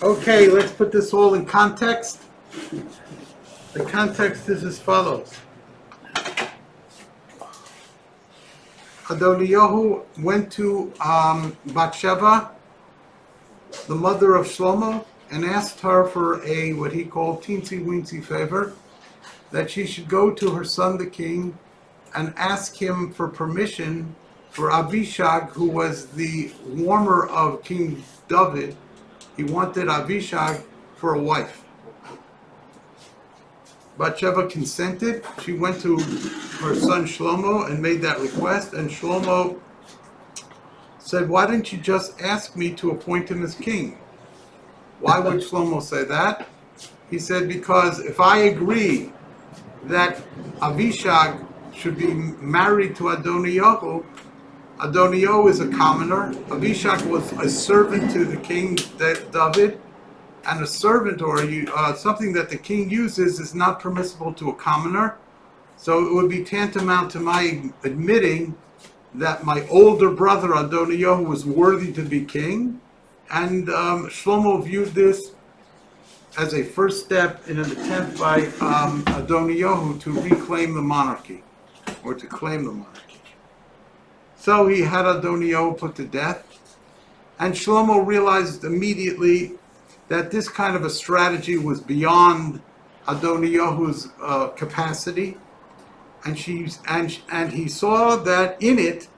Okay, let's put this all in context. The context is as follows. Adoniyahu went to Bathsheba, the mother of Shlomo, and asked her for a, what he called, teensy-weensy favor, that she should go to her son the king and ask him for permission for Abishag, who was the warmer of King David. He wanted Abishag for a wife. Bathsheba consented. She went to her son Shlomo and made that request, and Shlomo said, why didn't you just ask me to appoint him as king? Why would Shlomo say that? He said, because if I agree that Abishag should be married to Adoniyahu, Adoniyahu is a commoner. Abishag was a servant to the king David, and a servant or something that the king uses is not permissible to a commoner. So it would be tantamount to my admitting that my older brother Adoniyahu was worthy to be king, and Shlomo viewed this as a first step in an attempt by Adoniyahu to reclaim the monarchy, or to claim the monarchy. So he had Adoniyahu put to death, and Shlomo realized immediately that this kind of a strategy was beyond Adoniyahu's capacity, and he saw that in it,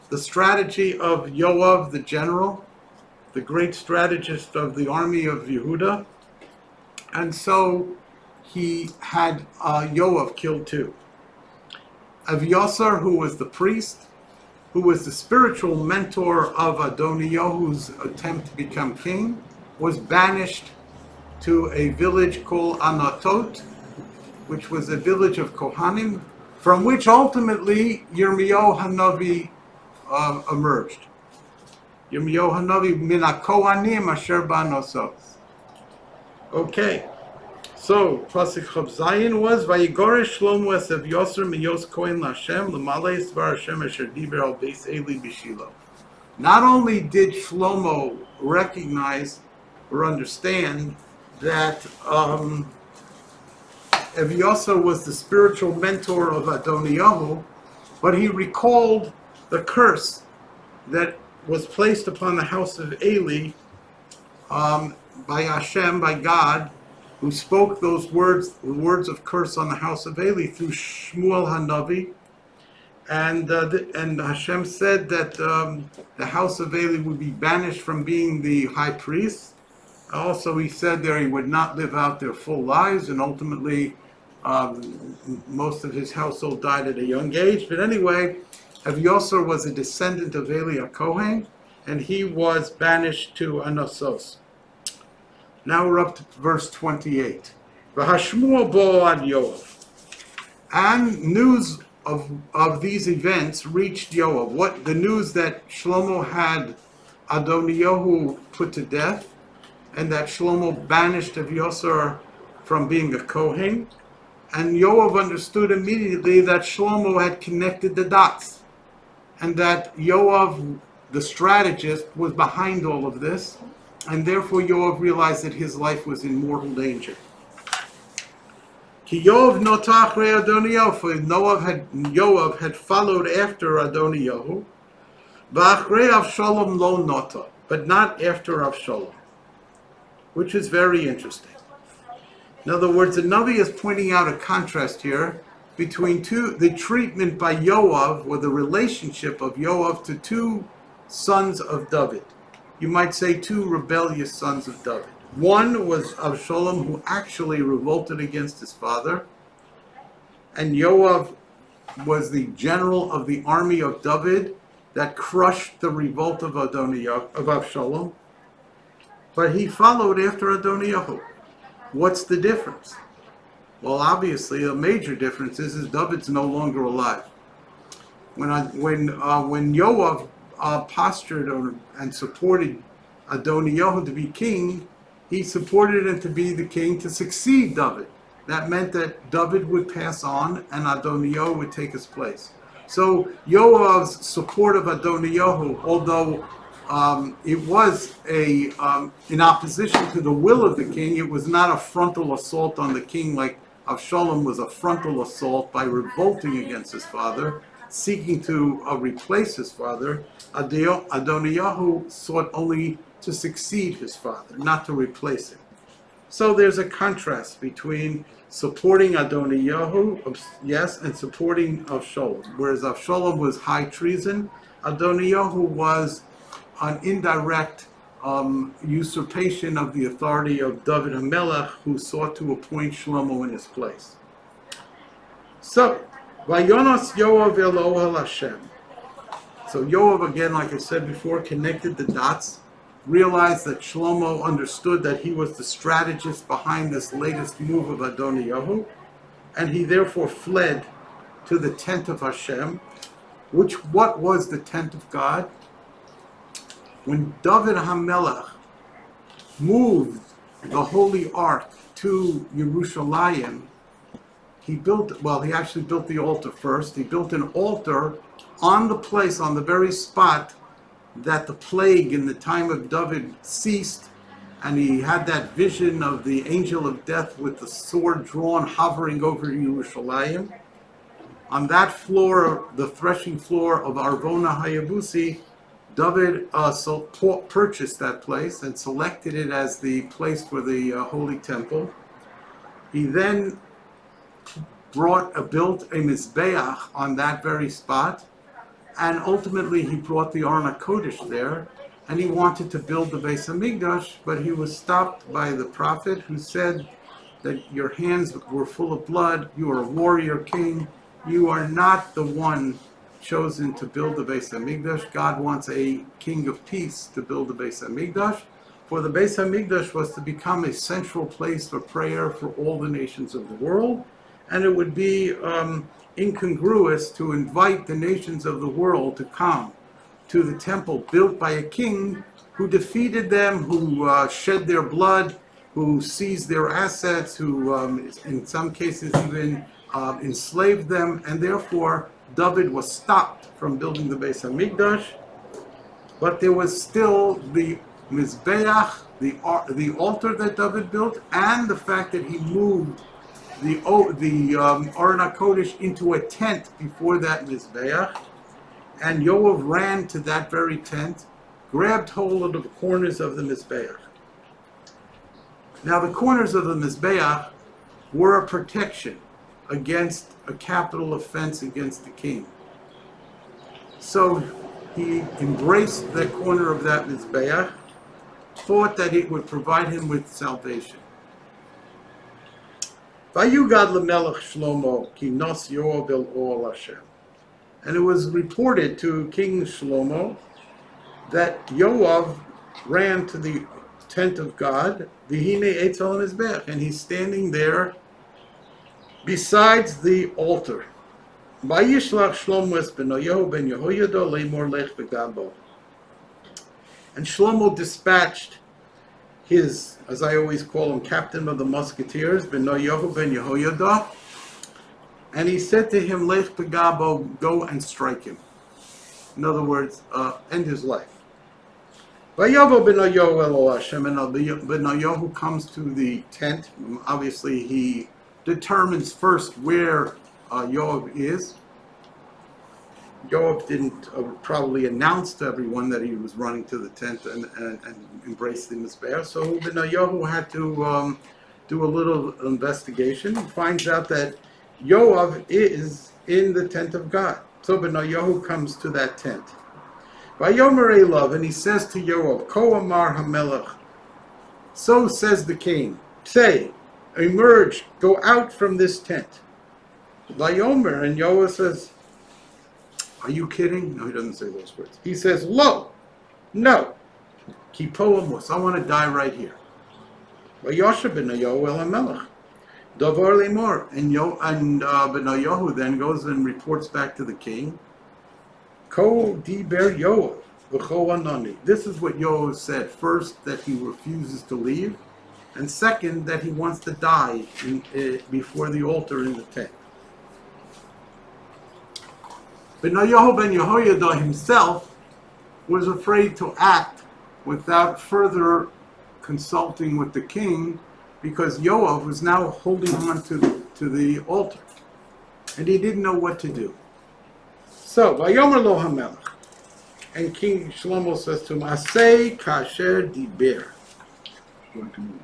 the strategy of Yoav the general, the great strategist of the army of Yehuda, and so he had Yoav killed too. Aviasar, who was the priest, who was the spiritual mentor of Adoniyahu's attempt to become king, was banished to a village called Anatot, which was a village of Kohanim, from which ultimately Yirmiyahu Hanavi emerged. Yirmiyahu Hanavi min ha-Kohanim asher ba'nosos. Okay, so Pasuk Chav Zayin was Vayigorish Shlomo es Aviasar miyos Kohen LaHashem l'malei svar Hashem asher diber al beis Eli b'Shilo. Not only did Shlomo recognize or understand that Aviasar was the spiritual mentor of Adoniyahu, but he recalled the curse that was placed upon the house of Eli by Hashem, by God, who spoke those words, the words of curse on the house of Eli through Shmuel Hanavi, and Hashem said that the house of Eli would be banished from being the high priest. Also, he said there he would not live out their full lives, and ultimately most of his household died at a young age. But anyway, Aviasar was a descendant of Eli HaKohen, and he was banished to Anasos. Now we're up to verse 28. V'hashmua bo ad Yoav. And news of these events reached Yoav. What the news that Shlomo had Adoniyahu put to death, and that Shlomo banished Aviasar from being a Kohen. And Yoav understood immediately that Shlomo had connected the dots, and that Yoav, the strategist, was behind all of this, and therefore Yoav realized that his life was in mortal danger. Ki Yoav notach re Adoniyahu, for Yoav had followed after Adoniyahu, v'achrei Avshalom lo nota, but not after Avshalom, which is very interesting. In other words, the Navi is pointing out a contrast here between the treatment by Yoav, or the relationship of Yoav to two sons of David. You might say two rebellious sons of David. One was Avshalom, who actually revolted against his father, and Yoav was the general of the army of David that crushed the revolt of Avshalom. But he followed after Adoniyahu. What's the difference? Well, obviously, a major difference is David's no longer alive. When Yoav postured and supported Adoniyahu to be king, he supported him to be the king to succeed David. That meant that David would pass on and Adoniyahu would take his place. So Yoav's support of Adoniyahu, although it was in opposition to the will of the king. It was not a frontal assault on the king like Avshalom was a frontal assault by revolting against his father, seeking to replace his father. Adoniyahu sought only to succeed his father, not to replace him. So there's a contrast between supporting Adoniyahu, yes, and supporting Avshalom. Whereas Avshalom was high treason, Adoniyahu was an indirect usurpation of the authority of David HaMelech, who sought to appoint Shlomo in his place. So, Vayonos Yoav Elohel Hashem. So Yoav, again, like I said before, connected the dots, realized that Shlomo understood that he was the strategist behind this latest move of Adoniyahu, and he therefore fled to the tent of Hashem. What was the tent of God? When David HaMelech moved the Holy Ark to Yerushalayim, he actually built the altar first. He built an altar on the place, on the very spot that the plague in the time of David ceased, and he had that vision of the angel of death with the sword drawn hovering over Yerushalayim. On that floor, the threshing floor of Arvona Hayabusi, David purchased that place and selected it as the place for the Holy Temple. He then built a Mizbeach on that very spot, and ultimately he brought the Aron HaKodesh there, and he wanted to build the Beis HaMikdash, but he was stopped by the prophet who said that your hands were full of blood, you are a warrior king, you are not the one chosen to build the Beis HaMikdash. God wants a king of peace to build the Beis HaMikdash. For the Beis HaMikdash was to become a central place for prayer for all the nations of the world, and it would be incongruous to invite the nations of the world to come to the temple built by a king who defeated them, who shed their blood, who seized their assets, who in some cases even enslaved them, and therefore David was stopped from building the Beis HaMikdash. But there was still the Mizbeach, the altar that David built, and the fact that he moved the Aron HaKodesh into a tent before that Mizbeach. And Yoav ran to that very tent, grabbed hold of the corners of the Mizbeach. Now the corners of the Mizbeach were a protection against a capital offense against the king. So he embraced the corner of that Mizbeach, thought that it would provide him with salvation. Vayugad lemelech Shlomo ki nos Yoav el Oel Hashem. And it was reported to King Shlomo that Yoav ran to the tent of God, v'hine etzel mizbeach, and he's standing there besides the altar. Vayishlach Shlomo es benoyahu ben Yehoyada leimor lech begabo. And Shlomo dispatched his, as I always call him, captain of the musketeers, benoyahu ben Yehoyada, and he said to him, lech begabo, go and strike him. In other words, end his life. Vayavo benoyahu el Hashem, and Benoyahu comes to the tent. Obviously, he determines first where Yoav is. Yoav didn't probably announce to everyone that he was running to the tent and embraced the Mizbeach. So Benoyahu had to do a little investigation. He finds out that Yoav is in the tent of God. So Benoyahu comes to that tent. Vayomer Elav, and he says to Yoav, Ko Amar HaMelech, so says the king, say, emerge, go out from this tent. Vayomer, and Yoav says, are you kidding? No, he doesn't say those words. He says, lo, no, kipo amos, I want to die right here. Vayosha Benoyahu el HaMelech, davar lemor, and Benoyahu then goes and reports back to the king, Ko diber Yoav v'cho anani. This is what Yoav said. First, that he refuses to leave, and second, that he wants to die before the altar in the tent. Benoyahu ben Yehoyada himself was afraid to act without further consulting with the king, because Yoav was now holding on to the altar, and he didn't know what to do. So, Vayomer lo HaMelech, and King Shlomo says to him, Aseh kasher diber.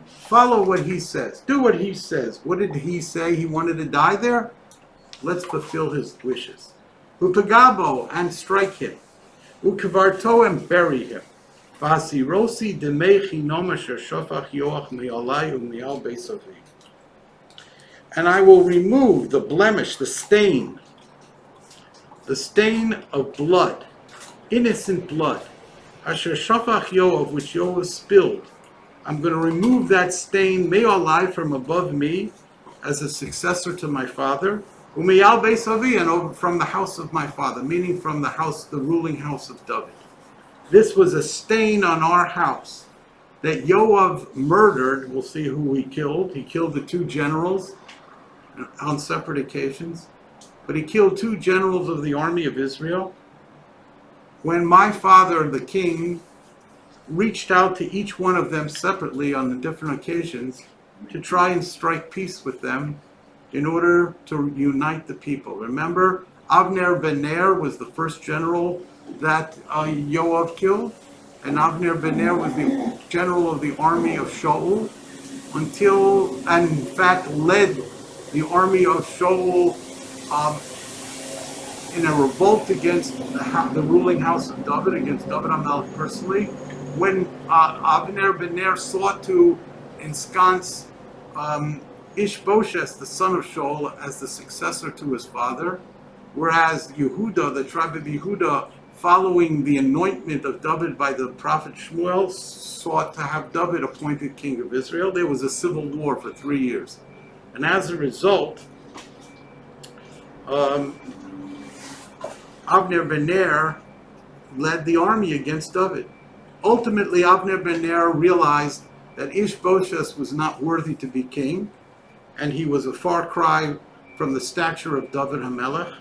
Follow what he says. Do what he says. What did he say? He wanted to die there? Let's fulfill his wishes. Upagabo, and strike him. Ukavarto, and bury him. Vasirosi demei chinom asher shofach Yoach me'alai u'me'al beis avi. And I will remove the blemish, the stain of blood, innocent blood, asher shofach Yoav, which Yoav spilled. I'm going to remove that stain, me'alai, from above me, as a successor to my father, u'me'al beis avi, and over from the house of my father, meaning from the house, the ruling house of David. This was a stain on our house that Yoav murdered. We'll see who he killed. He killed the two generals on separate occasions, but he killed two generals of the army of Israel. When my father, the king, reached out to each one of them separately on the different occasions to try and strike peace with them in order to unite the people. Remember, Avner ben Ner was the first general that Yoav killed, and Avner ben Ner was the general of the army of Shaul, and in fact led the army of Shaul in a revolt against the ruling house of David, against David HaMelech personally, when Avner ben Ner sought to ensconce Ishbosheth, the son of Shaul, as the successor to his father, whereas Yehuda, the tribe of Yehuda, following the anointment of David by the prophet Shmuel, sought to have David appointed king of Israel. There was a civil war for 3 years. And as a result, Avner ben Ner led the army against David. Ultimately, Avner ben Ner realized that Ishbosheth was not worthy to be king, and he was a far cry from the stature of David HaMelech,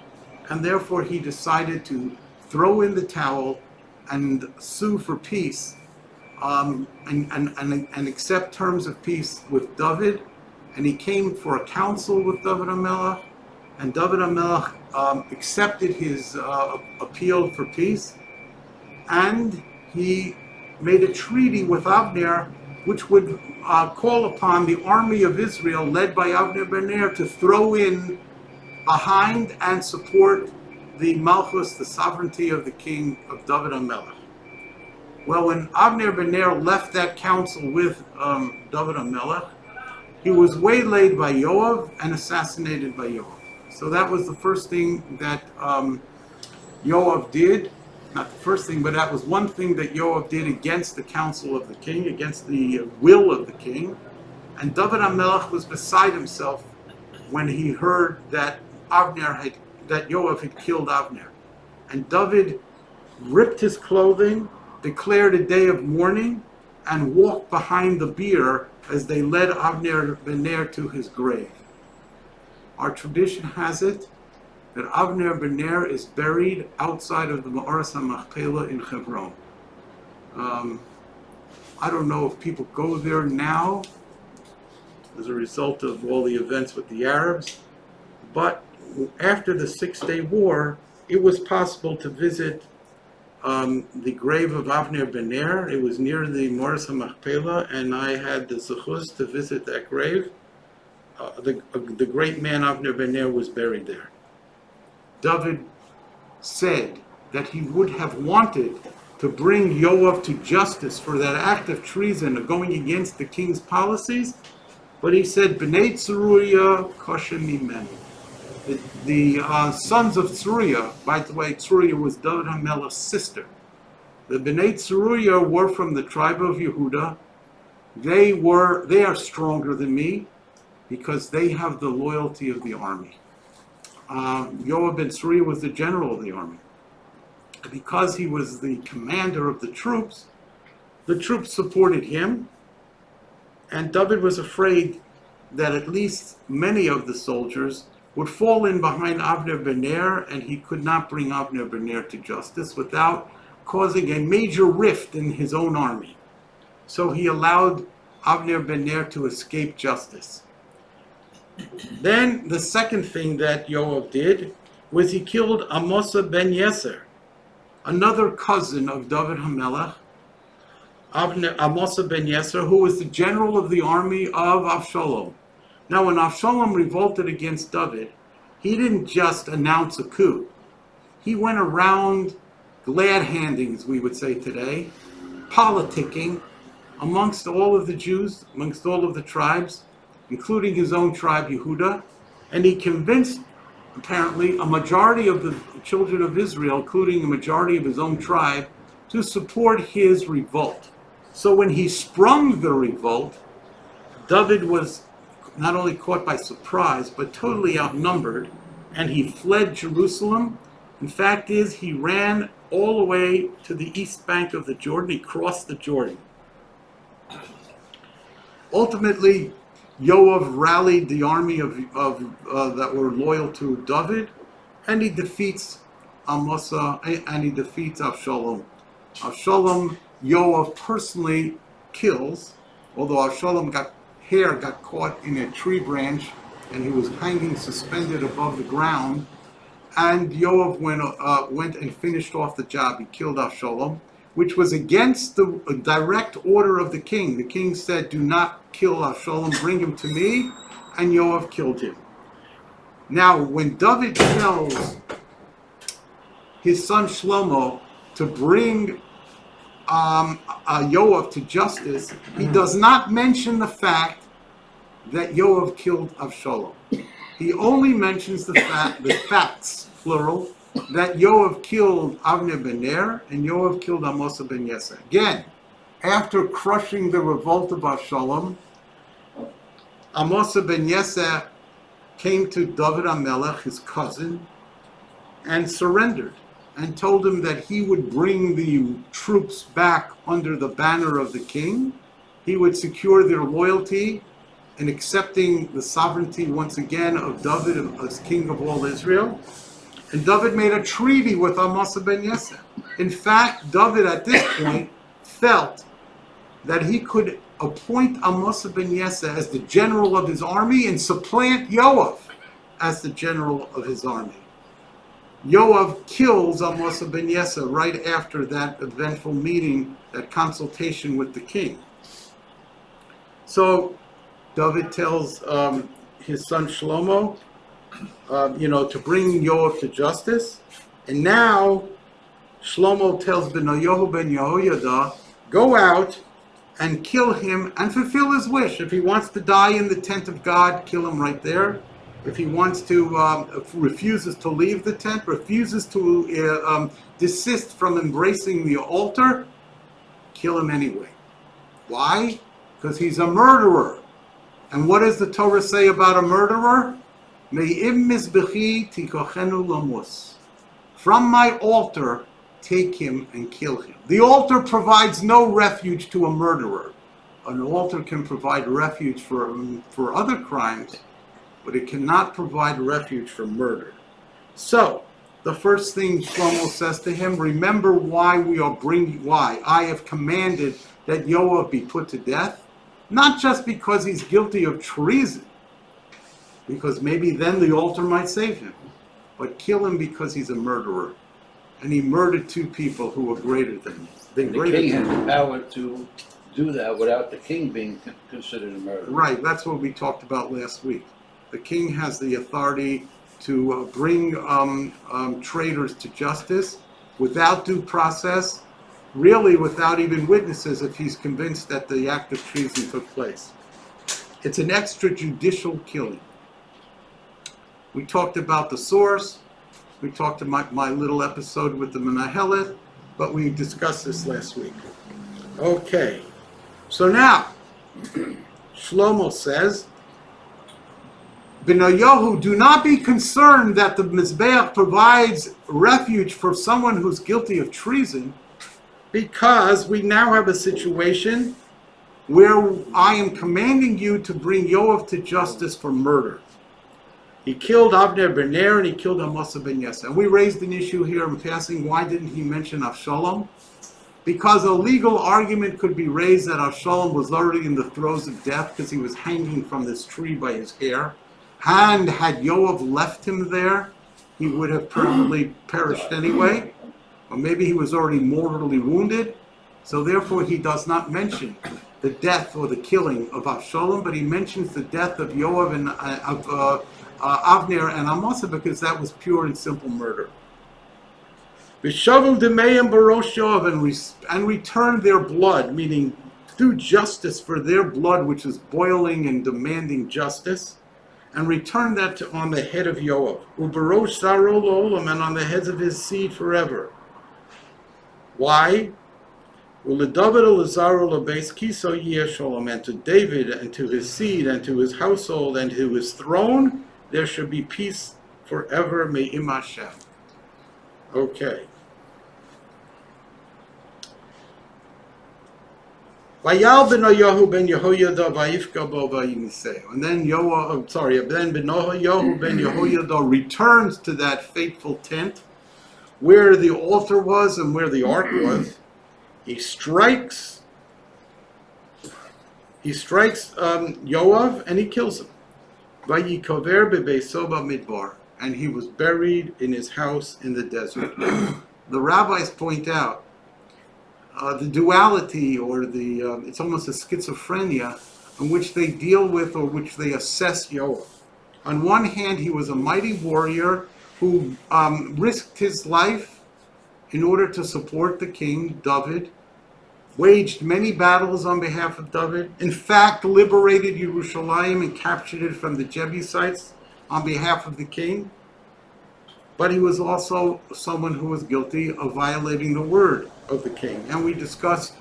and therefore he decided to throw in the towel and sue for peace, and accept terms of peace with David. And he came for a council with David HaMelech, and David HaMelech accepted his appeal for peace, and he made a treaty with Avner, which would call upon the army of Israel, led by Avner ben Ner, to throw in behind and support the Malchus, the sovereignty of the king of David HaMelech. Well, when Avner ben Ner left that council with David HaMelech, he was waylaid by Yoav and assassinated by Yoav. So that was the first thing that Yoav did. Not the first thing, but that was one thing that Yoav did against the counsel of the king, against the will of the king. And David HaMelech was beside himself when he heard that Yoav had killed Avner. And David ripped his clothing, declared a day of mourning, and walked behind the bier as they led Avner ben Ner to his grave. Our tradition has it that Avner ben Ner is buried outside of the Ma'aras HaMachpelah in Hebron. I don't know if people go there now as a result of all the events with the Arabs, but after the 6-Day War, it was possible to visit the grave of Avner ben Ner. It was near the Ma'aras HaMachpelah, and I had the zechus to visit that grave. The great man Avner ben Ner was buried there. David said that he would have wanted to bring Yoav to justice for that act of treason of going against the king's policies, but he said, B'nai Tzuruya kosher mimenu. The sons of Tzuruya, by the way, Tzuruya was David HaMelech's sister. The B'nai Tzuruya were from the tribe of Yehuda. They are stronger than me because they have the loyalty of the army. Yoav ben Tzuruya was the general of the army. Because he was the commander of the troops supported him, and David was afraid that at least many of the soldiers would fall in behind Avner ben Ner, and he could not bring Avner ben Ner to justice without causing a major rift in his own army. So he allowed Avner ben Ner to escape justice. Then the second thing that Yoav did was he killed Amasa ben Yeser, another cousin of David HaMelech, Amasa ben Yeser, who was the general of the army of Avshalom. Now, when Avshalom revolted against David, he didn't just announce a coup. He went around glad-handing, as we would say today, politicking amongst all of the Jews, amongst all of the tribes, including his own tribe, Yehuda, and he convinced, apparently, a majority of the children of Israel, including a majority of his own tribe, to support his revolt. So when he sprung the revolt, David was not only caught by surprise, but totally outnumbered, and he fled Jerusalem. In fact is, he ran all the way to the east bank of the Jordan. He crossed the Jordan. Ultimately, Yoav rallied the army that were loyal to David, and he defeats Amasa, and he defeats Avshalom. Avshalom, Yoav personally kills, although Avshalom got caught in a tree branch, and he was hanging suspended above the ground. And Yoav went and finished off the job. He killed Avshalom, which was against the direct order of the king. The king said, "Do not kill Avshalom, bring him to me," and Yoav killed him. Now, when David tells his son Shlomo to bring Yoav to justice, he does not mention the fact that Yoav killed Avshalom. He only mentions the facts, plural, that Yoav killed Avner ben Ner and Yoav killed Amasa ben Yeser. Again, after crushing the revolt of Avshalom, Amasa ben Yeser came to David HaMelech, his cousin, and surrendered, and told him that he would bring the troops back under the banner of the king. He would secure their loyalty in accepting the sovereignty once again of David as king of all Israel. And David made a treaty with Amasa ben Yeser. In fact, David at this point felt that he could appoint Amasa ben Yeser as the general of his army and supplant Yoav as the general of his army. Yoav kills Amasa ben Yeser right after that eventful meeting, that consultation with the king. So David tells his son Shlomo, to bring Yoav to justice. And now Shlomo tells Benayahu ben Yehoyada, go out and kill him and fulfill his wish. If he wants to die in the tent of God, kill him right there. If he wants to, refuses to leave the tent, refuses to desist from embracing the altar, kill him anyway. Why? Because he's a murderer. And what does the Torah say about a murderer? Me'im mizbechi tikochenu lamus. From my altar, take him and kill him. The altar provides no refuge to a murderer. An altar can provide refuge for other crimes, but it cannot provide refuge for murder. So, the first thing Shlomo says to him, remember why I have commanded that Yoav be put to death. Not just because he's guilty of treason, because maybe then the altar might save him, but kill him because he's a murderer. And he murdered two people who were greater than him. The king has the power to do that without the king being considered a murderer. Right, that's what we talked about last week. The king has the authority to bring traitors to justice without due process, really without even witnesses if he's convinced that the act of treason took place. It's an extrajudicial killing. We talked about the source. We talked about my little episode with the Menahelet, but we discussed this last week. Okay, so now, Shlomo says, Benayahu, do not be concerned that the Mizbeach provides refuge for someone who's guilty of treason, because we now have a situation where I am commanding you to bring Yoav to justice for murder. He killed Avner ben Ner and he killed Amasa ben Yesa. And we raised an issue here in passing. Why didn't he mention Avshalom? Because a legal argument could be raised that Avshalom was already in the throes of death because he was hanging from this tree by his hair. And had Yoav left him there, he would have probably perished anyway. Or maybe he was already mortally wounded. So therefore he does not mention the death or the killing of Avshalom, but he mentions the death of Yoav and Avner and Amasa because that was pure and simple murder. V'shavu d'meim barosh Yoav, and returned their blood, meaning do justice for their blood, which is boiling and demanding justice, and returned that on the head of Yoav, u'barosh zaro l'olam, and on the heads of his seed forever. Why? U'ledavid u'lezaro l'beis kiso yeh sholom, and to David and to his seed and to his household and to his throne there should be peace forever. Me'im Hashem. Okay. Vayal ben Yahu ben Yehoyada vayifka bo vayimiseo. And then then ben Yahu ben Yehoyada returns to that fateful tent where the altar was and where the ark was. He strikes Yoav and he kills him. Vayikover bebeso b'midbar, and he was buried in his house in the desert. The rabbis point out the duality, or it's almost a schizophrenia, in which they deal with or which they assess Yoav. On one hand, he was a mighty warrior who risked his life in order to support the king, David, waged many battles on behalf of David, in fact, liberated Yerushalayim and captured it from the Jebusites on behalf of the king. But he was also someone who was guilty of violating the word of the king. And we discussed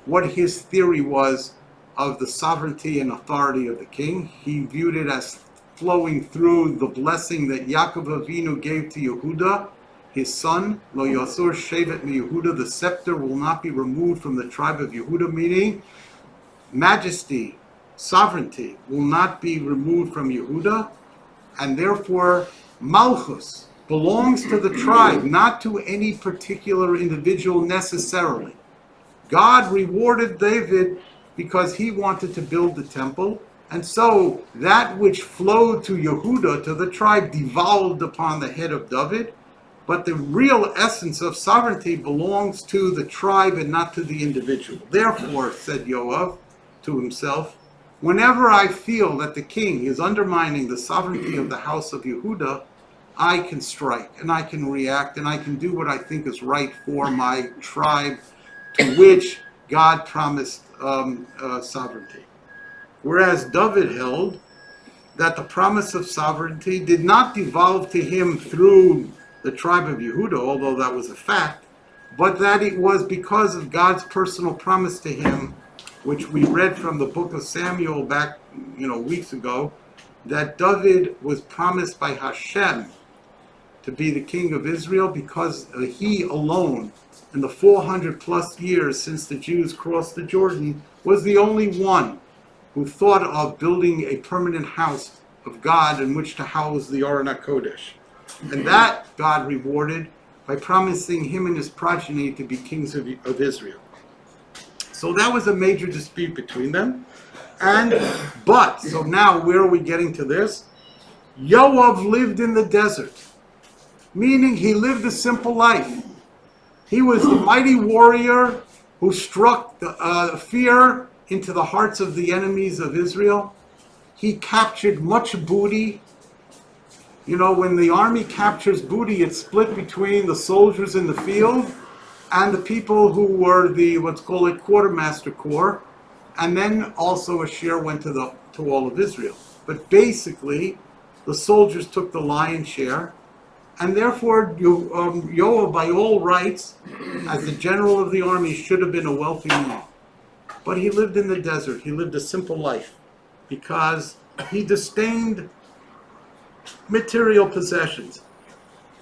what his theory was of the sovereignty and authority of the king. He viewed it as flowing through the blessing that Yaakov Avinu gave to Yehuda, his son, Lo Yasur Shevet Mi Yehuda, the scepter will not be removed from the tribe of Yehuda, meaning majesty, sovereignty will not be removed from Yehuda, and therefore Malchus belongs to the tribe, not to any particular individual necessarily. God rewarded David because he wanted to build the temple, and so that which flowed to Yehuda, to the tribe, devolved upon the head of David, but the real essence of sovereignty belongs to the tribe and not to the individual. Therefore, said Yoav to himself, whenever I feel that the king is undermining the sovereignty of the house of Yehuda, I can strike and I can react and I can do what I think is right for my tribe, to which God promised sovereignty. Whereas David held that the promise of sovereignty did not devolve to him through the tribe of Yehuda, although that was a fact, but that it was because of God's personal promise to him, which we read from the book of Samuel back, weeks ago, that David was promised by Hashem to be the king of Israel because he alone, in the 400 plus years since the Jews crossed the Jordan, was the only one who thought of building a permanent house of God in which to house the Aron HaKodesh. And that God rewarded by promising him and his progeny to be kings of Israel. So that was a major dispute between them. So now where are we getting to this? Yoav lived in the desert, meaning he lived a simple life. He was the mighty warrior who struck fear into the hearts of the enemies of Israel. He captured much booty. When the army captures booty, it's split between the soldiers in the field and the people who were the, quartermaster corps. And then also a share went to all of Israel. But basically, the soldiers took the lion's share. And therefore, Yoav, by all rights, as the general of the army, should have been a wealthy man. But he lived in the desert. He lived a simple life because he disdained material possessions.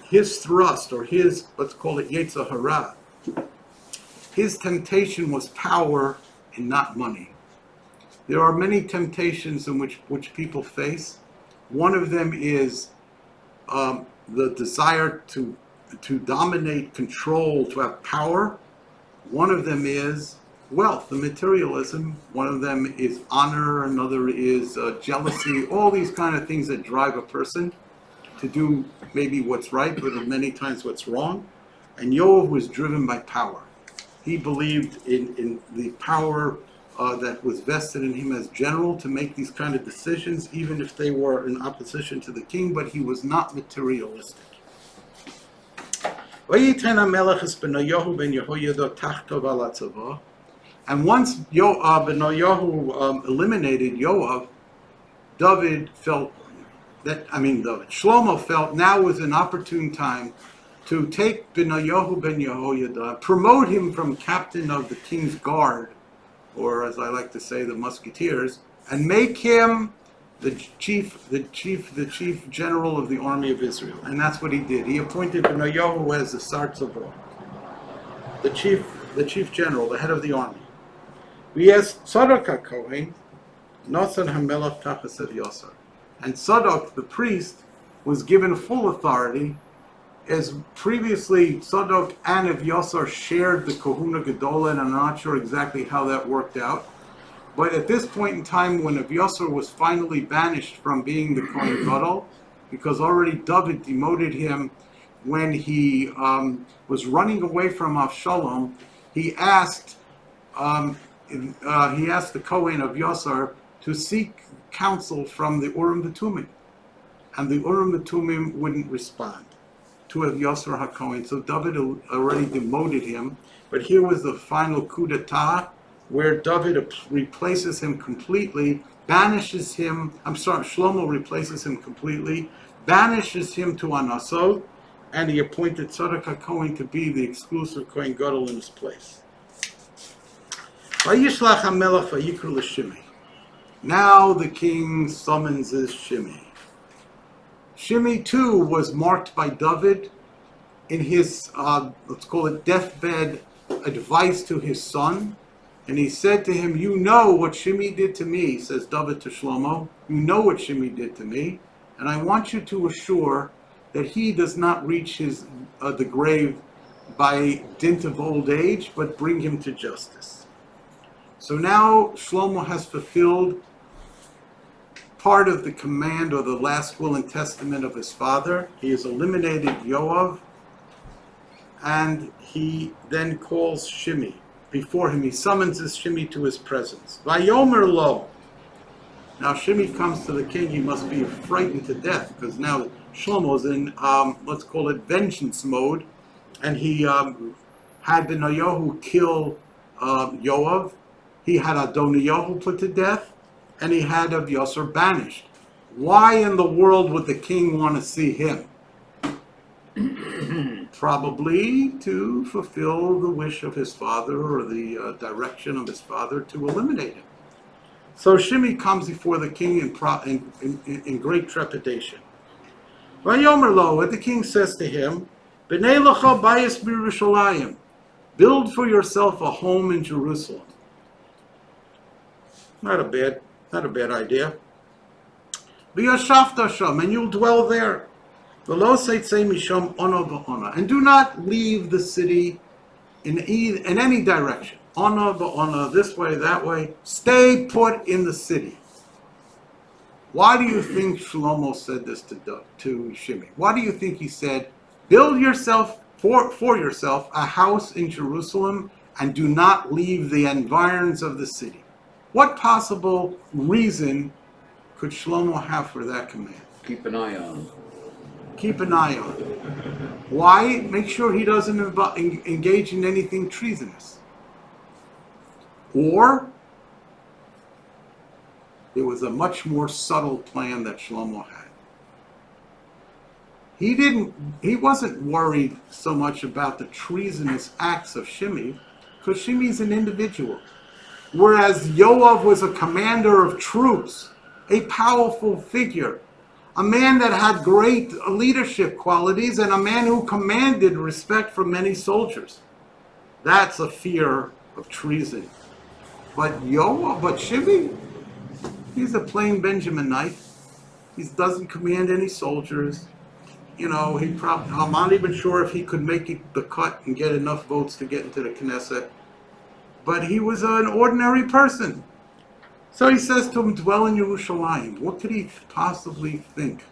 His thrust, or his, Yetzer Hara, his temptation was power and not money. There are many temptations in which people face, One of them is the desire to dominate, control, to have power. One of them is wealth, the materialism. One of them is honor. Another is jealousy. All these kind of things that drive a person to do maybe what's right, but many times what's wrong. And Yoav was driven by power. He believed in the power that was vested in him as general to make these kind of decisions, even if they were in opposition to the king, but he was not materialistic. And once Benoyahu eliminated Yoav, Shlomo felt now was an opportune time to take Benoyahu ben Yehoiada, promote him from captain of the king's guard, or as I like to say, the musketeers, and make him the chief general of the army of Israel. And that's what he did. He appointed Benoyahu as the Sar Tzavor, the chief general, the head of the army. Yes, Tzadok HaKohen, Nasan HaMelech Tachas Ev Yosar. And Tzadok, the priest, was given full authority, as previously Tzadok and Ev Yosar shared the Kohuna Gedola, and I'm not sure exactly how that worked out. But at this point in time, when Ev Yosar was finally banished from being the Kohen Gadol, because already David demoted him when he was running away from Avshalom, he asked the Kohen of Yosar to seek counsel from the Urim V'Tumim, and the Urim V'Tumim wouldn't respond to Ev Yosar HaKohen. So David already demoted him, but here was the final coup d'etat, where David replaces him completely, Shlomo replaces him completely, banishes him to Anasod, and he appointed Tzadok HaKohen to be the exclusive Kohen Gadol in his place. Vayishlach HaMelech vayikru l'Shimei. Now the king summonses Shimei. Shimei too was marked by David in his, let's call it deathbed advice to his son. And he said to him, you know what Shimei did to me, says David to Shlomo. You know what Shimei did to me. And I want you to assure that he does not reach the grave by dint of old age, but bring him to justice. So now Shlomo has fulfilled part of the command or the last will and testament of his father. He has eliminated Yoav, and he then calls Shimei before him. He summons Shimei to his presence. Vayomer lo. Now Shimei comes to the king. He must be frightened to death, because now Shlomo's in, let's call it vengeance mode, and he had Benoyahu kill Yoav. He had Adoniyahu put to death, and he had Ev Yosar banished. Why in the world would the king want to see him? Probably to fulfill the wish of his father, or the direction of his father to eliminate him. So Shimei comes before the king in great trepidation. Vayomer lo, and the king says to him, B'nei lecha bayis b'Yerushalayim, build for yourself a home in Jerusalem. Not a bad idea. V'yashavta sham, and you'll dwell there. V'lo seitzei misham ono v'ona, and do not leave the city in any direction. Ono v'ona, this way, that way. Stay put in the city. Why do you think Shlomo said this to Shimei? Why do you think he said, build yourself for yourself a house in Jerusalem and do not leave the environs of the city? What possible reason could Shlomo have for that command? Keep an eye on him. Keep an eye on him. Why? Make sure he doesn't engage in anything treasonous. Or there was a much more subtle plan that Shlomo had. He wasn't worried so much about the treasonous acts of Shimei, because Shimei's an individual. Whereas Yoav was a commander of troops, a powerful figure, a man that had great leadership qualities, and a man who commanded respect from many soldiers. That's a fear of treason. But Shimei, he's a plain Benjaminite. He doesn't command any soldiers. You know, I'm not even sure if he could make the cut and get enough votes to get into the Knesset. But he was an ordinary person. So he says to him, dwell in Yerushalayim. What could he possibly think?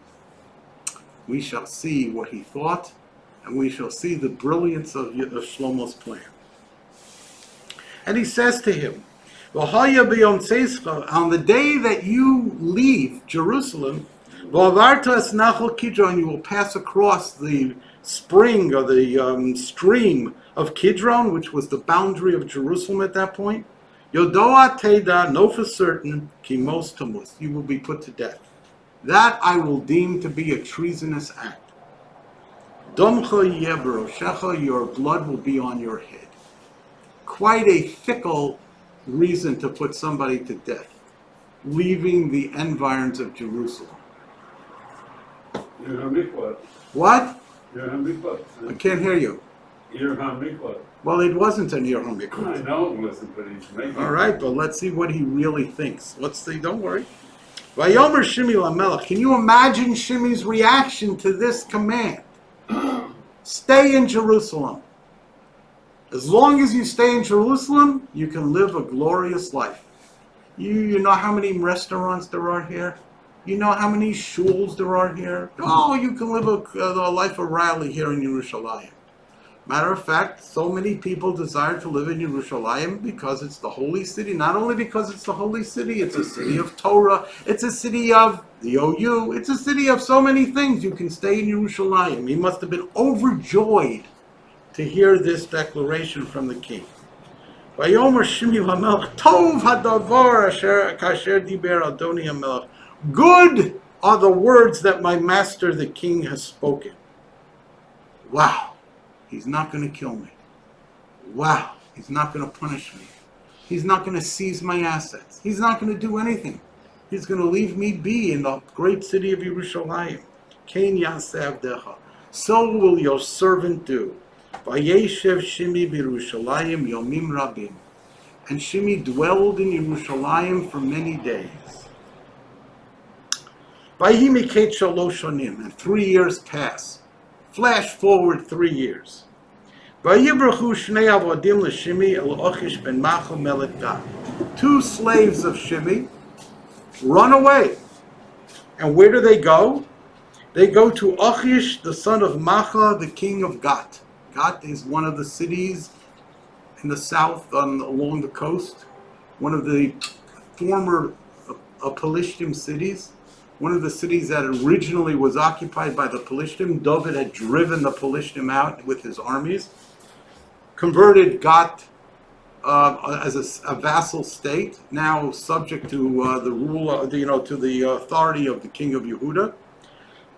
We shall see what he thought, and we shall see the brilliance of Shlomo's plan. And he says to him, on the day that you leave Jerusalem, you will pass across the spring or the stream of Kidron, which was the boundary of Jerusalem at that point. Yodoa Teda, know for certain, Kimos Tamus, you will be put to death. That I will deem to be a treasonous act. Domcha Yebroshecha, your blood will be on your head. Quite a fickle reason to put somebody to death, leaving the environs of Jerusalem. What? I can't hear you. Well, it wasn't an Ir HaMikvah. I know it wasn't, but he's making. All right, but let's see what he really thinks. Let's see, don't worry. Vayomer Shimi LaMelech. Can you imagine Shimi's reaction to this command? Stay in Jerusalem. As long as you stay in Jerusalem, you can live a glorious life. You know how many restaurants there are here? You know how many shuls there are here? Oh, you can live a life of rally here in Yerushalayim. Matter of fact, so many people desire to live in Yerushalayim because it's the holy city. Not only because it's the holy city, it's a city of Torah. It's a city of the OU. It's a city of so many things. You can stay in Yerushalayim. He must have been overjoyed to hear this declaration from the king. Vayomer Shimi LaMelech, Tov hadavar asher kasher diber Adoni HaMelech. Good are the words that my master the king has spoken. Wow. He's not going to kill me. Wow. He's not going to punish me. He's not going to seize my assets. He's not going to do anything. He's going to leave me be in the great city of Yerushalayim. Kain yaseh avdecha. So will your servant do. Vayeshev Shimi b'Yerushalayim yomim rabim. And Shimi dwelled in Yerushalayim for many days. Vayhi miket shalosh shonim. And 3 years pass. Flash forward 3 years. Vayibrachu shnei avodim l'Shimi el Ochish ben Macha melech Gat. 2 slaves of Shimi run away. And where do they go? They go to Achish, the son of Macha, the king of Gat. Gat is one of the cities in the south along the coast. One of the former Pelishtim cities. One of the cities that originally was occupied by the Pelishtim. David had driven the Pelishtim out with his armies. Converted Gat as a vassal state, now subject to the rule, to the authority of the king of Yehuda.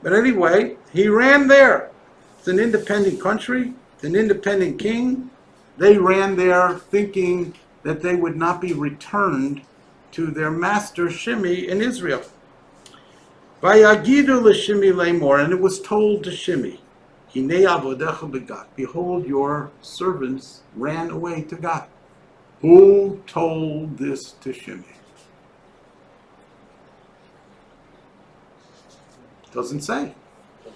But anyway, he ran there. It's an independent country. It's an independent king. They ran there thinking that they would not be returned to their master Shimi in Israel. Vayagidu l'Shimi lemor, and it was told to Shimi, Hinei avodecha begat. Behold, your servants ran away to Gat. Who told this to Shimi? Doesn't say.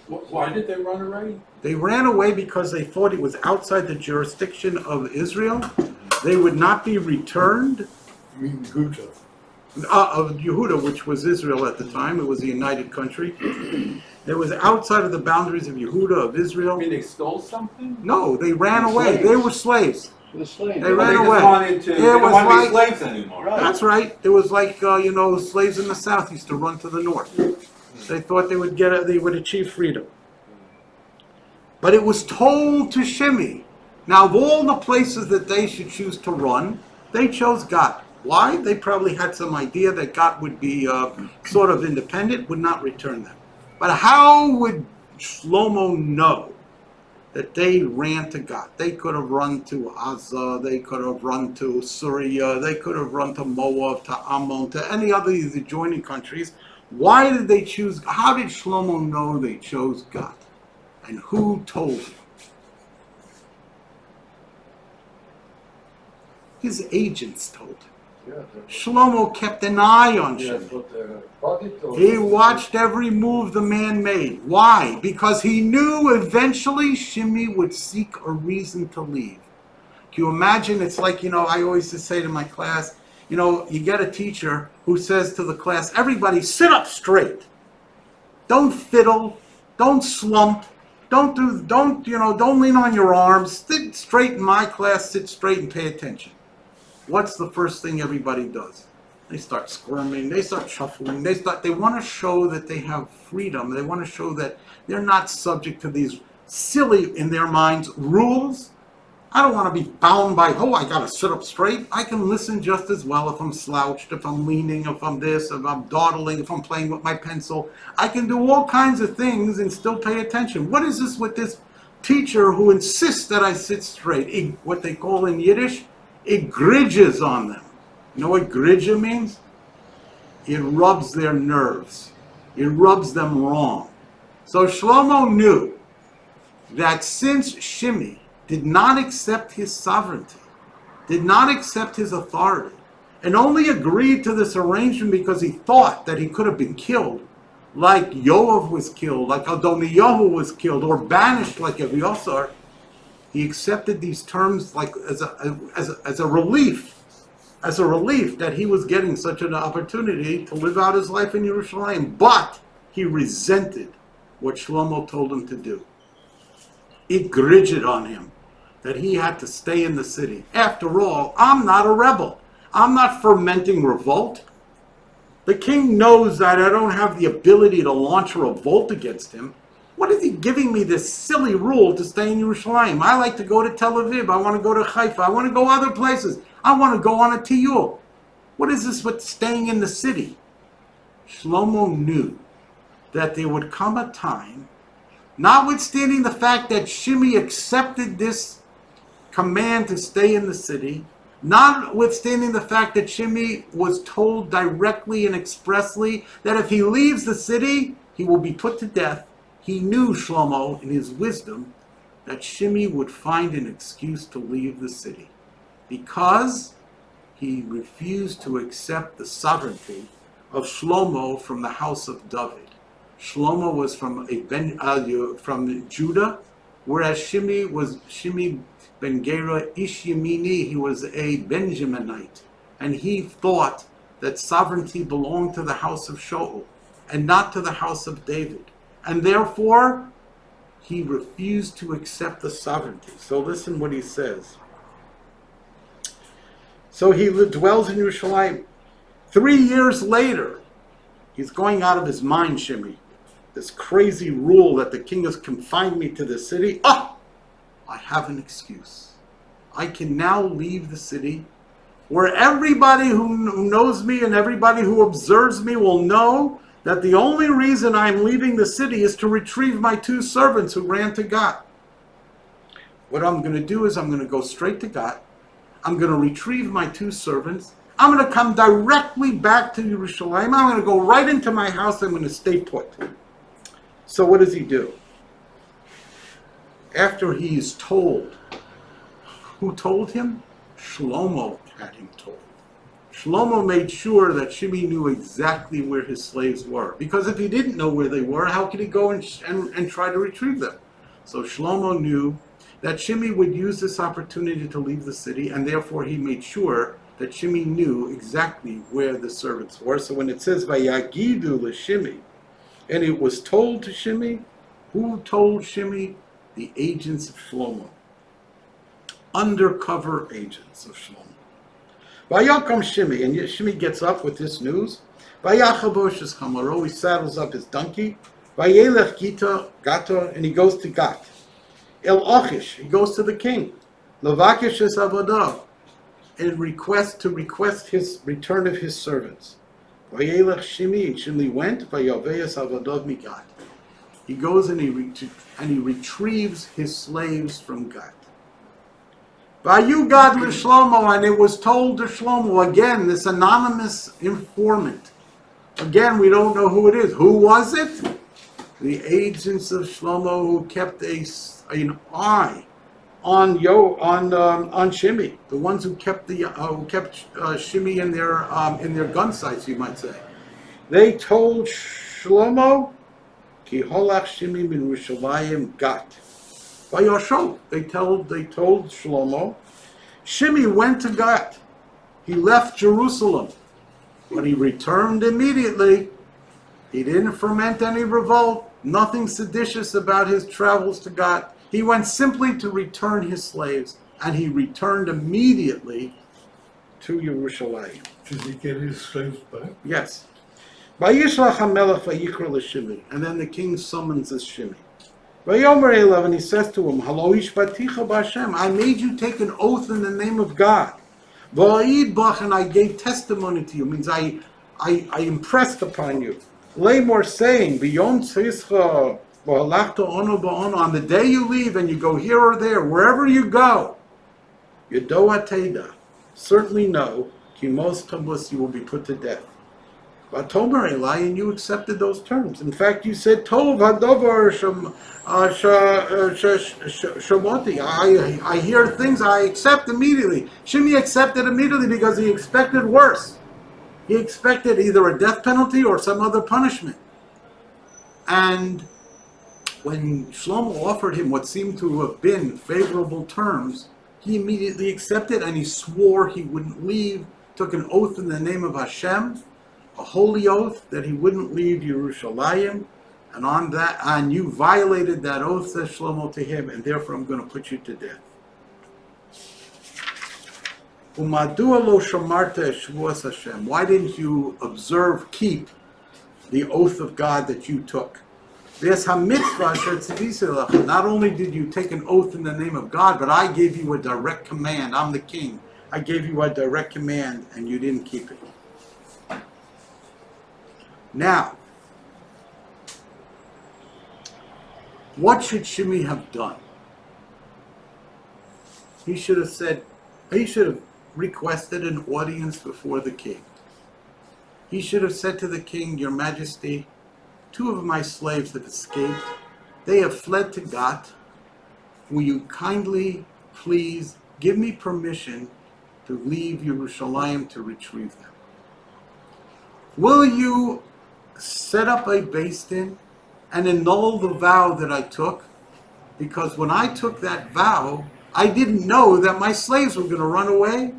Why did they run away? They ran away because they thought it was outside the jurisdiction of Israel. They would not be returned. You mean Yehuda? Of Yehuda, which was Israel at the time. It was a united country. It was outside of the boundaries of Yehuda, of Israel. I mean, they stole something? No, they ran away. They were slaves. The slave. They ran away. They don't want to be slaves anymore. Right. That's right. It was like slaves in the south used to run to the north. They thought they would achieve freedom. But it was told to Shimi. Now, of all the places that they should choose to run, they chose Gat. Why? They probably had some idea that Gat would be sort of independent, would not return them. But how would Shlomo know that they ran to Gat? They could have run to Gaza, they could have run to Syria, they could have run to Moab, to Ammon, to any other of these adjoining countries. Why did they choose? How did Shlomo know they chose Gat? And who told him? His agents told him. Shlomo kept an eye on Shimei. Yeah, He watched every move the man made. Why? Because he knew eventually Shimei would seek a reason to leave. Can you imagine? It's like, I always just say to my class, you get a teacher who says to the class, everybody sit up straight. Don't fiddle. Don't slump. Don't lean on your arms. Sit straight in my class, sit straight and pay attention. What's the first thing everybody does? They start squirming, they start shuffling, they want to show that they have freedom. They want to show that they're not subject to these silly, in their minds, rules. I don't want to be bound by, I got to sit up straight. I can listen just as well if I'm slouched, if I'm leaning, if I'm this, if I'm dawdling, if I'm playing with my pencil. I can do all kinds of things and still pay attention. What is this with this teacher who insists that I sit straight? What they call in Yiddish, egridges on them. You know what gridja means? It rubs their nerves. It rubs them wrong. So Shlomo knew that since Shimei did not accept his sovereignty, did not accept his authority, and only agreed to this arrangement because he thought that he could have been killed, like Yoav was killed, like Adoniyahu was killed, or banished like Abiathar, he accepted these terms like as a relief that he was getting such an opportunity to live out his life in Yerushalayim. But he resented what Shlomo told him to do. It gridged on him that he had to stay in the city. After all, I'm not a rebel. I'm not fermenting revolt. The king knows that I don't have the ability to launch a revolt against him. What is he giving me this silly rule to stay in Yerushalayim? I like to go to Tel Aviv. I want to go to Haifa. I want to go other places. I want to go on a tiyul. What is this with staying in the city? Shlomo knew that there would come a time, notwithstanding the fact that Shimei accepted this command to stay in the city, notwithstanding the fact that Shimei was told directly and expressly that if he leaves the city, he will be put to death. He knew, Shlomo, in his wisdom, that Shimei would find an excuse to leave the city because he refused to accept the sovereignty of Shlomo from the house of David. Shlomo was from Judah, whereas Shimei ben Gera Ish Yemini, he was a Benjaminite, and he thought that sovereignty belonged to the house of Shaul and not to the house of David. And therefore, he refused to accept the sovereignty. So listen what he says. So he dwells in Yerushalayim. 3 years later, he's going out of his mind, Shimei. This crazy rule that the king has confined me to the city. I have an excuse. I can now leave the city where everybody who knows me and everybody who observes me will know that the only reason I'm leaving the city is to retrieve my 2 servants who ran to God. What I'm going to do is I'm going to go straight to God. I'm going to retrieve my 2 servants. I'm going to come directly back to Yerushalayim. I'm going to go right into my house. I'm going to stay put. So what does he do? After he's told, who told him? Shlomo had him told. Shlomo made sure that Shimei knew exactly where his slaves were. Because if he didn't know where they were, how could he go and try to retrieve them? So Shlomo knew that Shimei would use this opportunity to leave the city, and therefore he made sure that Shimei knew exactly where the servants were. So when it says, Vayagidu l'Shimei, and it was told to Shimei, who told Shimei? The agents of Shlomo. Undercover agents of Shlomo. Vayakam Shimei, and Shimei gets up with this news. Vayachabosh is chamaro, he saddles up his donkey. Vayelech Gato, and he goes to Gat. El Achish, he goes to the king. Levakish es avodah, and request his return of his servants. Vayelech Shimei, and Shimei went. Vayaveyas avodah migat. He goes and he retrieves his slaves from Gat. Vayugad l'Shlomo, and it was told to Shlomo, again, this anonymous informant. Again, we don't know who it is. Who was it? The agents of Shlomo who kept an eye on Shimei, the ones who kept Shimei in their gun sights, you might say. They told Shlomo, Ki holach Shimei min Yerushalayim gat. Vayosho. They told Shlomo, Shimei went to Gat. He left Jerusalem, but he returned immediately. He didn't foment any revolt, nothing seditious about his travels to Gat. He went simply to return his slaves, and he returned immediately to Yerushalayim. Did he get his slaves back? Yes. Vayishlach HaMelech vayikra l'Shimei, and then the king summons this Shimei. Vayomer elav, and he says to him, Halo ishbaticha b'Hashem, I made you take an oath in the name of God. Va'id bach, and I gave testimony to you, means I impressed upon you. Lamor saying, B'yom tzischa v'halachta ono ba'ono, on the day you leave and you go here or there, wherever you go, Yedo ateda, certainly know, Kimos tabus, you will be put to death. Vatomer Eli, and you accepted those terms. In fact, you said, Tov hadovar shamoti. I hear things I accept immediately. Shimei accepted immediately because he expected worse. He expected either a death penalty or some other punishment. And when Shlomo offered him what seemed to have been favorable terms, he immediately accepted, and he swore he wouldn't leave, took an oath in the name of Hashem, a holy oath that he wouldn't leave Yerushalayim, and you violated that oath, says Shlomo to him, and therefore I'm going to put you to death. Umadua lo shamarta shvuas Hashem. Why didn't you keep the oath of God that you took? Not only did you take an oath in the name of God, but I gave you a direct command. I'm the king. I gave you a direct command, and you didn't keep it. Now, what should Shimei have done? He should have requested an audience before the king. He should have said to the king, Your Majesty, 2 of my slaves have escaped. They have fled to Gat. Will you kindly, please, give me permission to leave Yerushalayim to retrieve them? Will you set up a Beis Din and annul the vow that I took? Because when I took that vow, I didn't know that my slaves were going to run away.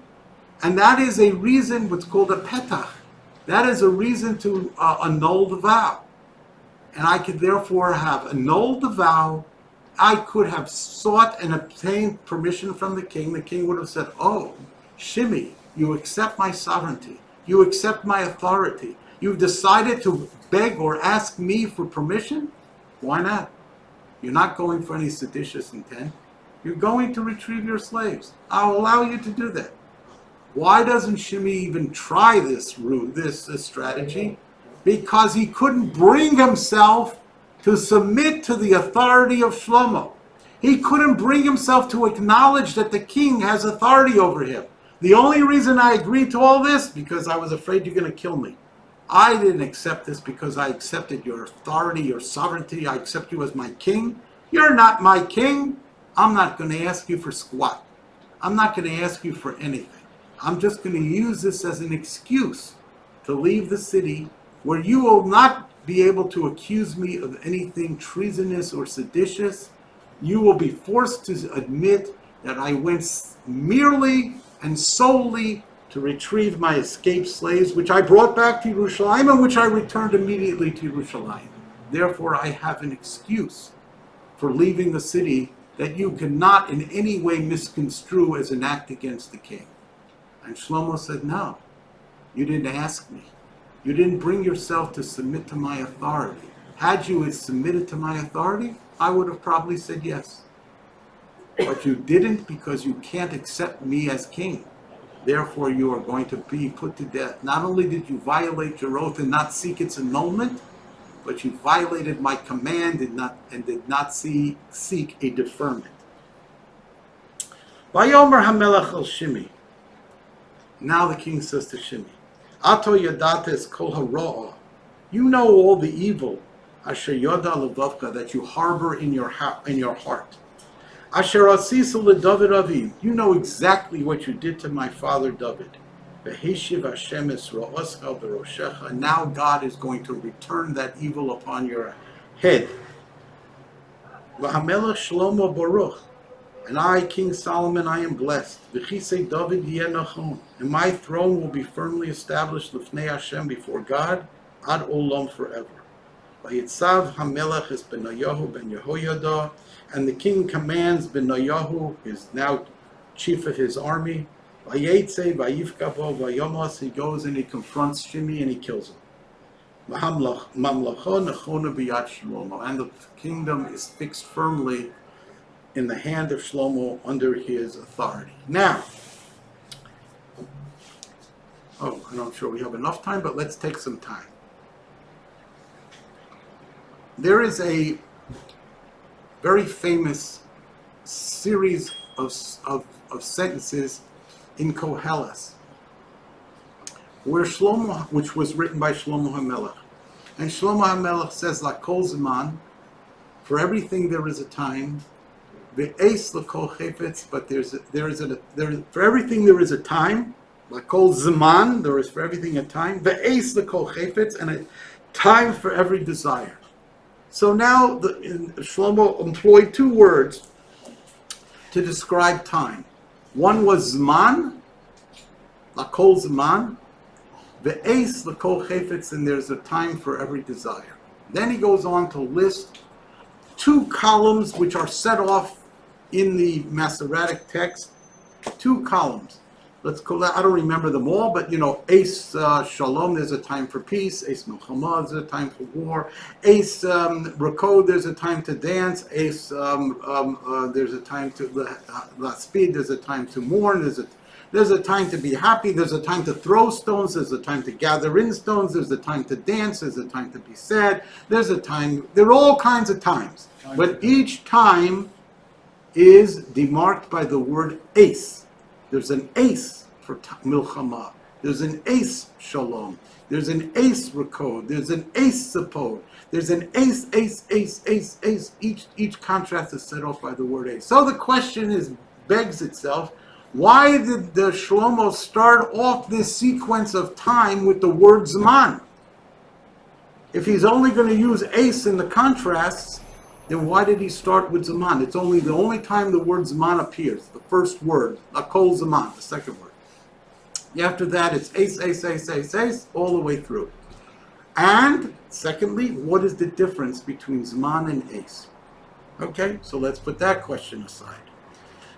And that is a reason, what's called a petach. That is a reason to annul the vow. And I could therefore have annulled the vow. I could have sought and obtained permission from the king. The king would have said, Oh, Shimei, you accept my sovereignty. You accept my authority. You've decided to beg or ask me for permission? Why not? You're not going for any seditious intent. You're going to retrieve your slaves. I'll allow you to do that. Why doesn't Shimei even try this strategy? Because he couldn't bring himself to submit to the authority of Shlomo. He couldn't bring himself to acknowledge that the king has authority over him. The only reason I agreed to all this, because I was afraid you're going to kill me. I didn't accept this because I accepted your authority, your sovereignty. I accept you as my king. You're not my king. I'm not going to ask you for squat. I'm not going to ask you for anything. I'm just going to use this as an excuse to leave the city where you will not be able to accuse me of anything treasonous or seditious. You will be forced to admit that I went merely and solely to retrieve my escaped slaves, which I brought back to Yerushalayim and which I returned immediately to Yerushalayim. Therefore, I have an excuse for leaving the city that you cannot in any way misconstrue as an act against the king. And Shlomo said, No, you didn't ask me. You didn't bring yourself to submit to my authority. Had you submitted to my authority, I would have probably said yes. But you didn't because you can't accept me as king. Therefore, you are going to be put to death. Not only did you violate your oath and not seek its annulment, but you violated my command and did not seek a deferment. Vayomer HaMelech el Shimei. Now the king says to Shimei, Ato yadates kol ha'ro'ah. You know all the evil, asher yoda levavka, that you harbor in your heart. Asher asisa leDavid aviv. You know exactly what you did to my father David. V'hishiv Hashem esra'oscha v'roshecha. Now God is going to return that evil upon your head. V'hamelech Shlomo baruch. And I, King Solomon, I am blessed. V'chisei David yeh nachon. And my throne will be firmly established l'fnei Hashem, before God, ad olam, forever. Vayitzav hamelech es Benayahu ben Yehoyada. And the king commands Benayahu, is now chief of his army. Vayetze vayifkabo vayomos. He goes and he confronts Shimei and he kills him. Mamlacha nechona b'yad Shlomo. And the kingdom is fixed firmly in the hand of Shlomo, under his authority. Now, I'm not sure we have enough time, but let's take some time. There is a very famous series of sentences in Koheles, where Shlomo, which was written by Shlomo HaMelech, and Shlomo HaMelech says, "La kol zman," for everything there is a time. Ve'es l'kol chefetz, but for everything there is a time. L'kol zman, there is for everything a time. Ve'es l'kol chefetz, and a time for every desire. So now Shlomo employed two words to describe time. One was zman, l'kol zman. Ve'es l'kol chefetz, and there's a time for every desire. Then he goes on to list two columns which are set off in the Masoretic text. Two columns. Let's call that, I don't remember them all, but Eis Shalom, there's a time for peace. Eis Milchama, there's a time for war. Eis Rakod, there's a time to dance. Eis, there's a time to Laspid, there's a time to mourn. There's a time to be happy. There's a time to throw stones. There's a time to gather in stones. There's a time to dance. There's a time to be sad. There's a time, there are all kinds of times. But each time is demarked by the word ace. There's an ace for milchama. There's an ace shalom. There's an ace rakod. There's an ace sapod. There's an ace. Each contrast is set off by the word ace. So the question begs itself, why did the Shlomo start off this sequence of time with the word zman? If he's only going to use ace in the contrasts, then why did he start with Zaman? It's the only time the word Zaman appears, the first word, Lakol Zaman, the second word. After that, it's ace, all the way through. And, secondly, what is the difference between Zaman and ace? Okay, so let's put that question aside.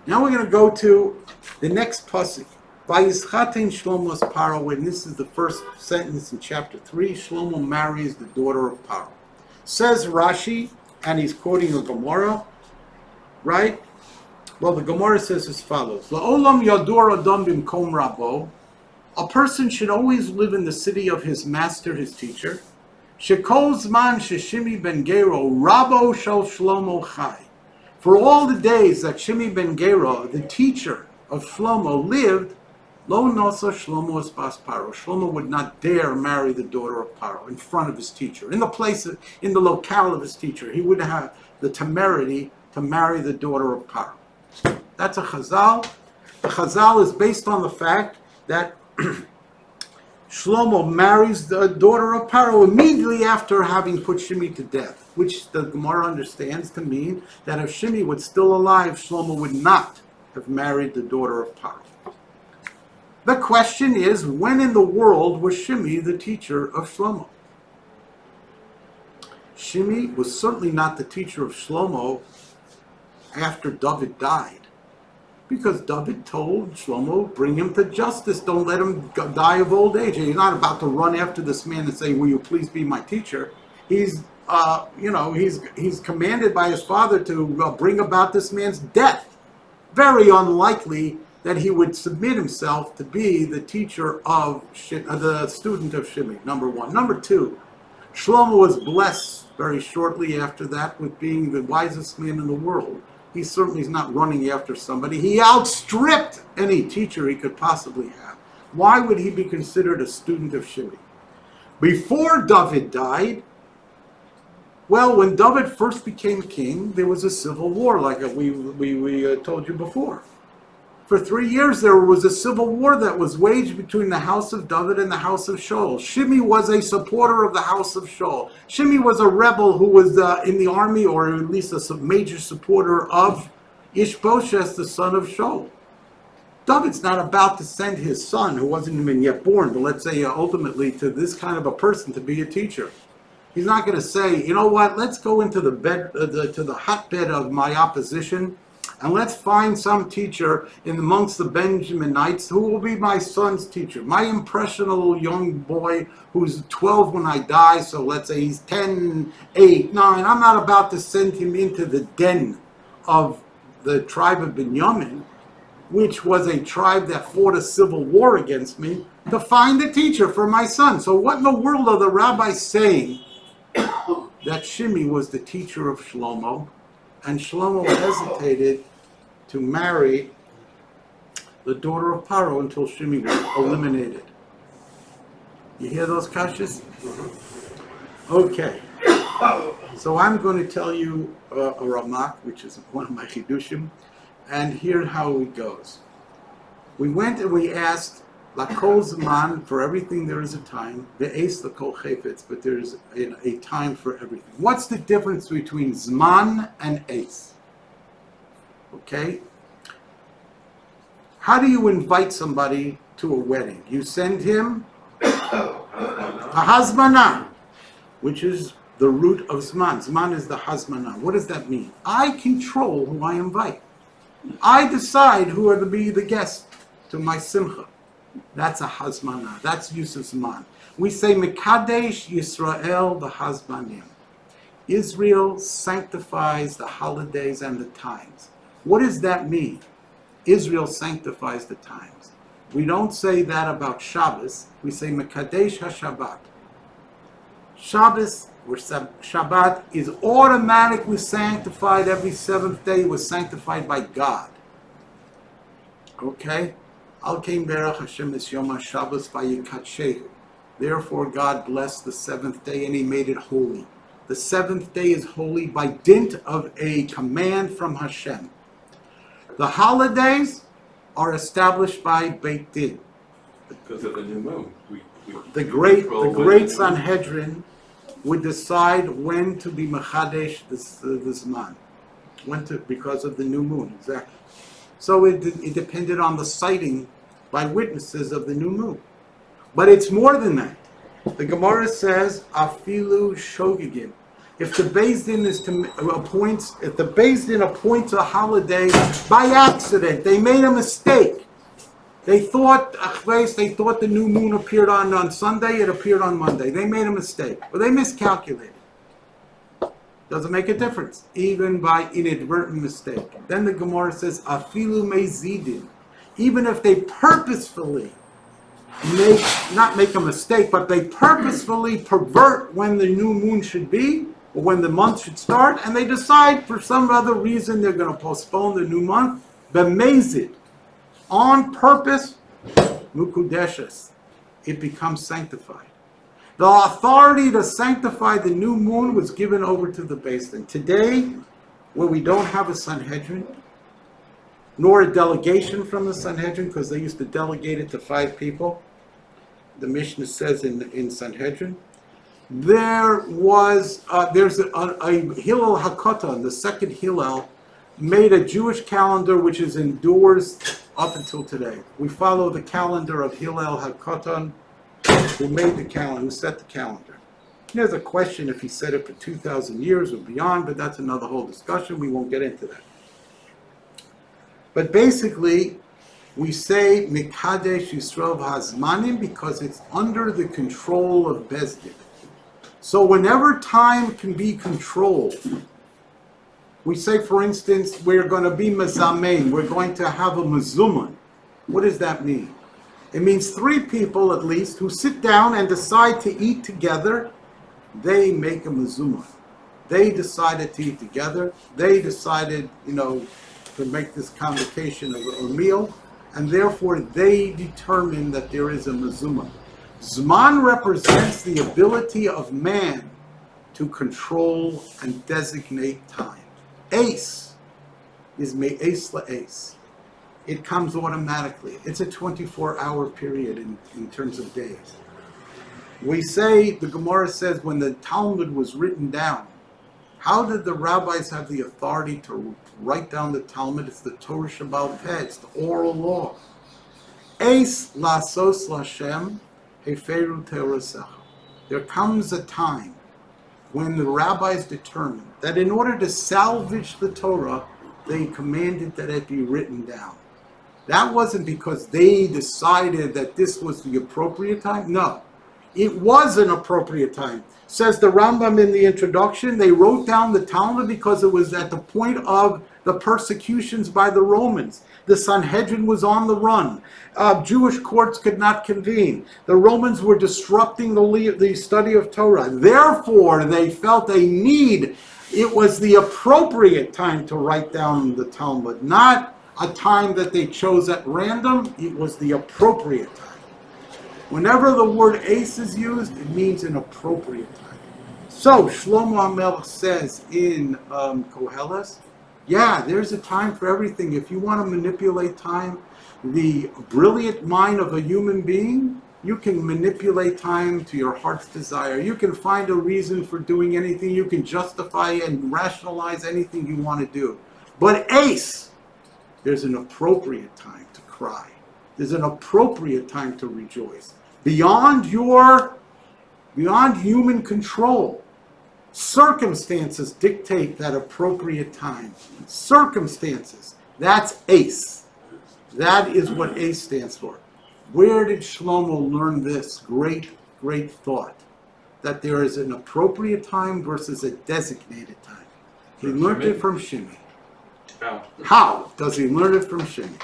Now we're going to go to the next pasuk. Vayischaten Shlomo's Paro, and this is the first sentence in chapter 3. Shlomo marries the daughter of Paro. Says Rashi, and he's quoting a Gemara, right? Well, the Gemara says as follows: La'olam yadur adam bimkom rabo. A person should always live in the city of his master, his teacher. Shekol zman sheshimi ben gero rabo shel Shlomo chai. For all the days that Shimi ben Gera, the teacher of Shlomo, lived, lo nosa Shlomo es bas Paro. Shlomo would not dare marry the daughter of Paro in front of his teacher, in the locale of his teacher. He wouldn't have the temerity to marry the daughter of Paro. That's a chazal. The chazal is based on the fact that Shlomo marries the daughter of Paro immediately after having put Shimi to death, which the Gemara understands to mean that if Shimi was still alive, Shlomo would not have married the daughter of Paro. The question is, when in the world was Shimi the teacher of Shlomo? Shimi was certainly not the teacher of Shlomo after David died, because David told Shlomo, bring him to justice, don't let him die of old age. He's not about to run after this man and say, will you please be my teacher? He's commanded by his father to bring about this man's death. Very unlikely that he would submit himself to be the teacher of the student of Shimi, number one. Number two, Shlomo was blessed very shortly after that with being the wisest man in the world. He certainly is not running after somebody. He outstripped any teacher he could possibly have. Why would he be considered a student of Shimi? Before David died, Well, when David first became king, there was a civil war, like we told you before. For 3 years, there was a civil war that was waged between the house of David and the house of Shaul. Shimei was a supporter of the house of Shaul. Shimei was a rebel who was in the army, or at least a major supporter of Ishbosheth, the son of Shaul. David's not about to send his son, who wasn't even yet born, but let's say ultimately to this kind of a person to be a teacher. He's not going to say, you know what, let's go into the to the hotbed of my opposition, and let's find some teacher in amongst the Benjaminites who will be my son's teacher. My impressionable young boy who's 12 when I die, so let's say he's 10, 8, 9. I'm not about to send him into the den of the tribe of Benjamin, which was a tribe that fought a civil war against me, to find a teacher for my son. So what in the world are the rabbis saying that Shimei was the teacher of Shlomo, and Shlomo hesitated to marry the daughter of Paro until Shimei was eliminated? You hear those kashas? Okay. So I'm going to tell you a Ramak, which is one of my chidushim, and here's how it goes. We went and we asked Lakol Zman, for everything there is a time, Ve'es Lakol Chefetz, but there's a time for everything. What's the difference between Zman and Ace? Okay? How do you invite somebody to a wedding? You send him a Hazmanah, which is the root of Zman. Zman is the Hazmanah. What does that mean? I control who I invite. I decide who are to be the guests to my simcha. That's a Hazmanah. That's use of Zman. We say Mekadesh Yisrael the Hazmanim. Israel sanctifies the holidays and the times. What does that mean? Israel sanctifies the times. We don't say that about Shabbos. We say Mekadesh HaShabbat. Shabbos or Shabbat is automatically sanctified. Every seventh day was sanctified by God. Okay? Al Kein Berach Hashem es Yom HaShabbos vayikadshehu. Therefore God blessed the seventh day and He made it holy. The seventh day is holy by dint of a command from Hashem. The holidays are established by Beit Din. Because of the new moon. The great Sanhedrin would decide when to be Mechadesh this Zman. Because of the new moon, exactly. So it depended on the sighting by witnesses of the new moon. But it's more than that. The Gemara says, Afilu Shogigim. If the Beis Din appoints a holiday by accident, they made a mistake. They thought the new moon appeared on Sunday, it appeared on Monday. They made a mistake, or they miscalculated. Doesn't make a difference, even by inadvertent mistake. Then the Gemara says, Afilu Mezidin. Even if they purposefully not make a mistake, but they purposefully pervert when the new moon should be, or when the month should start, and they decide for some other reason they're going to postpone the new month, b'mezid, on purpose, mukudeshes, it becomes sanctified. The authority to sanctify the new moon was given over to the Beis Din. Today, where we don't have a Sanhedrin, nor a delegation from the Sanhedrin, because they used to delegate it to 5 people, the Mishnah says in Sanhedrin, there's a Hillel HaKatan, the second Hillel, made a Jewish calendar which is indoors up until today. We follow the calendar of Hillel HaKatan, who made the calendar, who set the calendar. There's a question if he set it for 2,000 years or beyond, but that's another whole discussion. We won't get into that. But basically, we say Mekadesh Yisrael Hazmanim because it's under the control of Beis Din. So whenever time can be controlled, we say, for instance, we're going to be Mazamein, we're going to have a Mazuman. What does that mean? It means 3 people at least who sit down and decide to eat together, they make a Mazuman. They decided to eat together, they decided, to make this convocation a meal, and therefore they determine that there is a Mazuman. Zman represents the ability of man to control and designate time. Ace is me'ace la'ace. It comes automatically. It's a 24-hour period in terms of days. We say, the Gemara says, when the Talmud was written down, how did the rabbis have the authority to write down the Talmud? It's the Torah Shabbat Peh, it's the oral law. Eis lasos lashem heferu teorasecha. There comes a time when the rabbis determined that in order to salvage the Torah, they commanded that it be written down. That wasn't because they decided that this was the appropriate time. No, it was an appropriate time. Says the Rambam in the introduction, they wrote down the Talmud because it was at the point of the persecutions by the Romans. The Sanhedrin was on the run. Jewish courts could not convene. The Romans were disrupting the study of Torah. Therefore, they felt a need. It was the appropriate time to write down the Talmud, not a time that they chose at random. It was the appropriate time. Whenever the word ace is used, it means an appropriate time. So, Shlomo HaMelech says in Koheles, yeah, there's a time for everything. If you want to manipulate time, the brilliant mind of a human being, you can manipulate time to your heart's desire. You can find a reason for doing anything. You can justify and rationalize anything you want to do. But ace, there's an appropriate time to cry. There's an appropriate time to rejoice. Beyond human control. Circumstances dictate that appropriate time. Circumstances. That's ace. That is what ace stands for. Where did Shlomo learn this great, great thought? That there is an appropriate time versus a designated time. He learned it from Shimi. How does he learn it from Shimi?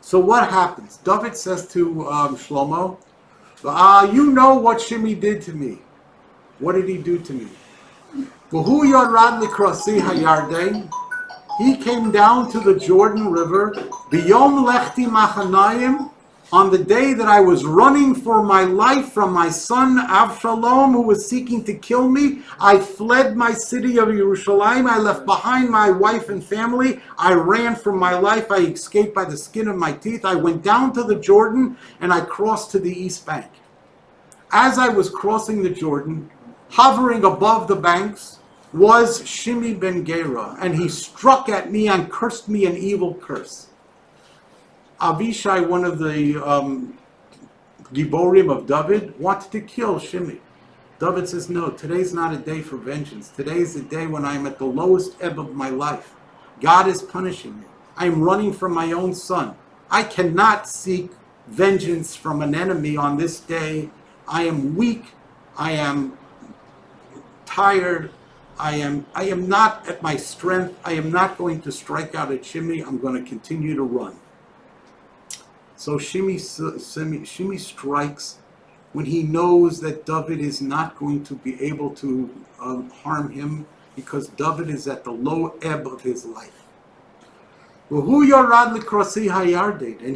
So what happens? David says to Shlomo, you know what Shimi did to me. What did he do to me? He came down to the Jordan River, Biyom lechti machanayim, on the day that I was running for my life from my son Avshalom, who was seeking to kill me. I fled my city of Yerushalayim. I left behind my wife and family. I ran for my life. I escaped by the skin of my teeth. I went down to the Jordan and I crossed to the east bank. As I was crossing the Jordan, hovering above the banks was Shimi ben Gera, and he struck at me and cursed me an evil curse. Avishai, one of the Giborim of David, wanted to kill Shimi. David says, no, today's not a day for vengeance. Today's the day when I'm at the lowest ebb of my life. God is punishing me. I'm running from my own son. I cannot seek vengeance from an enemy on this day. I am weak. I am tired. I am not at my strength. I am not going to strike out at Shimi. I'm going to continue to run. So Shimi strikes when he knows that David is not going to be able to harm him because David is at the low ebb of his life. And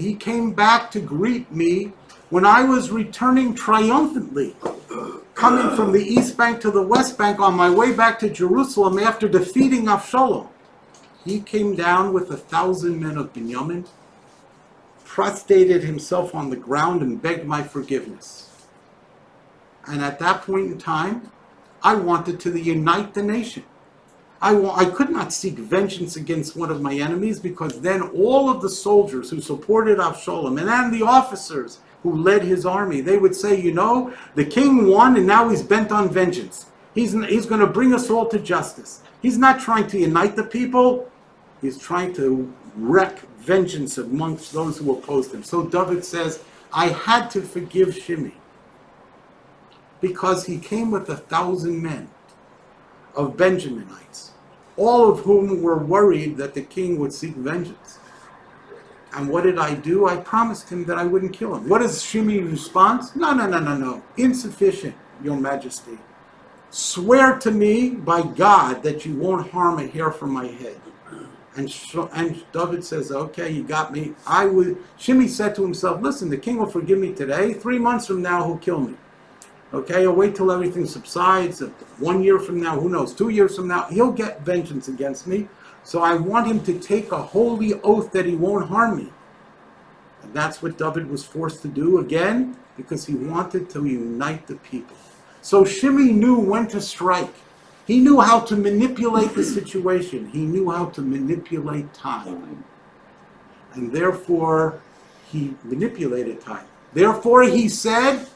he came back to greet me when I was returning triumphantly, coming from the east bank to the west bank on my way back to Jerusalem after defeating Avshalom. He came down with 1,000 men of Binyamin, prostrated himself on the ground and begged my forgiveness. And at that point in time, I wanted to unite the nation. I could not seek vengeance against one of my enemies because then all of the soldiers who supported Avshalom and then the officers who led his army, they would say, you know, the king won and now he's bent on vengeance. He's going to bring us all to justice. He's not trying to unite the people. He's trying to wreak vengeance amongst those who opposed him. So David says, I had to forgive Shimi because he came with 1,000 men of Benjaminites, all of whom were worried that the king would seek vengeance. And what did I do? I promised him that I wouldn't kill him. What is Shimi's response? No. Insufficient, Your Majesty. Swear to me by God that you won't harm a hair from my head. And David says, okay, you got me. Shimi said to himself, listen, the king will forgive me today. 3 months from now, he'll kill me. Okay, he'll wait till everything subsides. 1 year from now, who knows, 2 years from now, he'll get vengeance against me. So I want him to take a holy oath that he won't harm me. And that's what David was forced to do again, because he wanted to unite the people. So Shimei knew when to strike. He knew how to manipulate the situation. He knew how to manipulate time. And therefore, he manipulated time. Therefore, he said,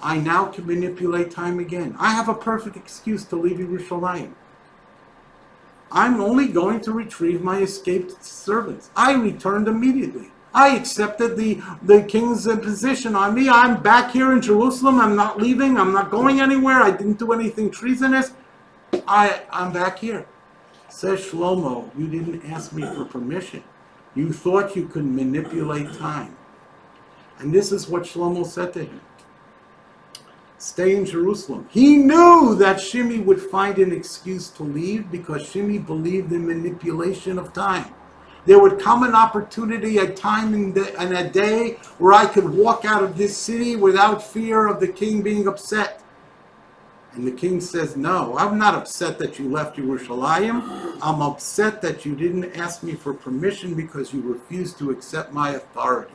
I now can manipulate time again. I have a perfect excuse to leave Yerushalayim. I'm only going to retrieve my escaped servants. I returned immediately. I accepted the king's position on me. I'm back here in Jerusalem. I'm not leaving. I'm not going anywhere. I didn't do anything treasonous. I'm back here. Says Shlomo, you didn't ask me for permission. You thought you could manipulate time. And this is what Shlomo said to him. Stay in Jerusalem. He knew that Shimei would find an excuse to leave because Shimei believed in manipulation of time. There would come an opportunity, a time and a day where I could walk out of this city without fear of the king being upset. And the king says, no, I'm not upset that you left Yerushalayim. I'm upset that you didn't ask me for permission because you refused to accept my authority.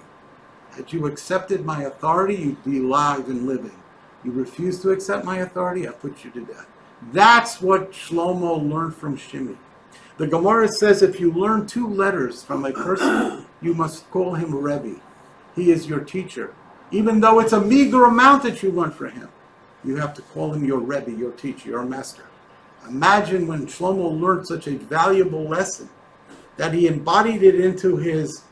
Had you accepted my authority, you'd be alive and living. You refused to accept my authority, I put you to death. That's what Shlomo learned from Shimei. The Gemara says if you learn 2 letters from a person, you must call him Rabbi. He is your teacher. Even though it's a meager amount that you learn from him, you have to call him your Rabbi, your teacher, your master. Imagine when Shlomo learned such a valuable lesson that he embodied it into his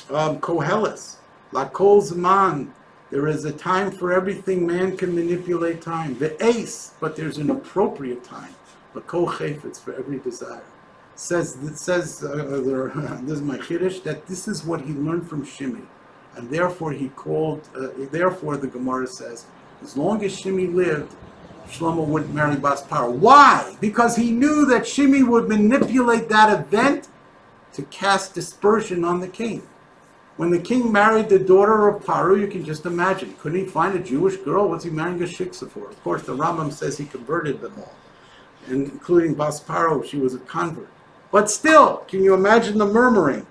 Koheles. La kol zman. There is a time for everything. Man can manipulate time. The ace, but there's an appropriate time. La kol chayfetz, for every desire. This is my chiddush, that this is what he learned from Shimei. And therefore therefore the Gemara says, as long as Shimei lived, Shlomo wouldn't marry Bas Paro. Why? Because he knew that Shimei would manipulate that event to cast dispersion on the king. When the king married the daughter of Paro, you can just imagine. Couldn't he find a Jewish girl? What's he marrying a shiksa for? Of course, the Rambam says he converted them all, and including Bas Paro, she was a convert. But still, can you imagine the murmuring?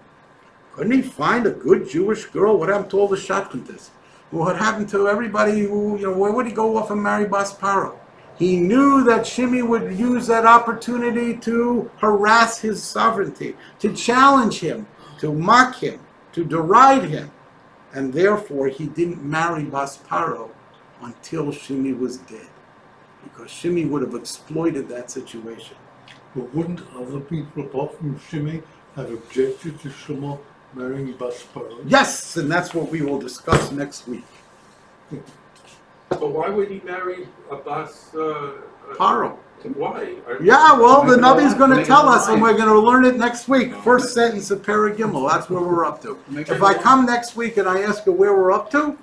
Couldn't he find a good Jewish girl? What happened to all the shotguntas? What happened to everybody who, where would he go off and marry Bas Paro? He knew that Shimei would use that opportunity to harass his sovereignty, to challenge him, to mock him, to deride him. And therefore, he didn't marry Bas Paro until Shimei was dead. Because Shimei would have exploited that situation. But wouldn't other people apart from Shimei have objected to Shlomo marrying Bas Paro? Yes, and that's what we will discuss next week. But why would he marry a Bas Paro. Why? Yeah, well, the Navi's going to tell us, and we're going to learn it next week. First sentence of Paragimel, that's where we're up to. If I come next week and I ask you where we're up to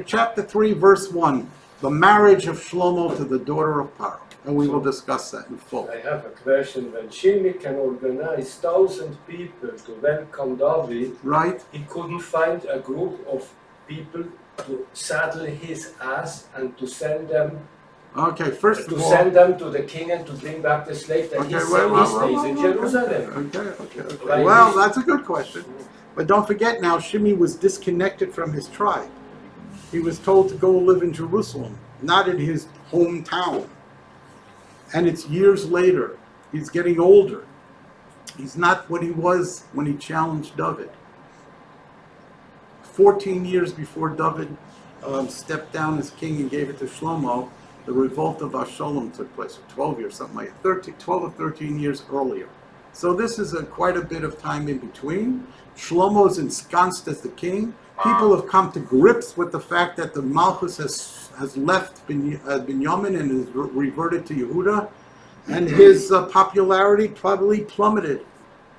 chapter 3, verse 1, the marriage of Shlomo to the daughter of Paro. And we will discuss that in full. I have a question. When Shimei can organize 1,000 people to welcome David, Right? he couldn't find a group of people to saddle his ass and to send them Okay, first to of all... send them to the king and to bring back the slave that he stays in Jerusalem. Okay. Well, that's a good question. But don't forget now, Shimei was disconnected from his tribe. He was told to go live in Jerusalem, not in his hometown. And it's years later. He's getting older. He's not what he was when he challenged David. 14 years before David stepped down as king and gave it to Shlomo, the revolt of Avshalom took place, or 12 years, something like that, 12 or 13 years earlier. So this is quite a bit of time in between. Shlomo's ensconced as the king. People have come to grips with the fact that the Malchus has left Binyamin and has reverted to Yehuda, and his popularity probably plummeted,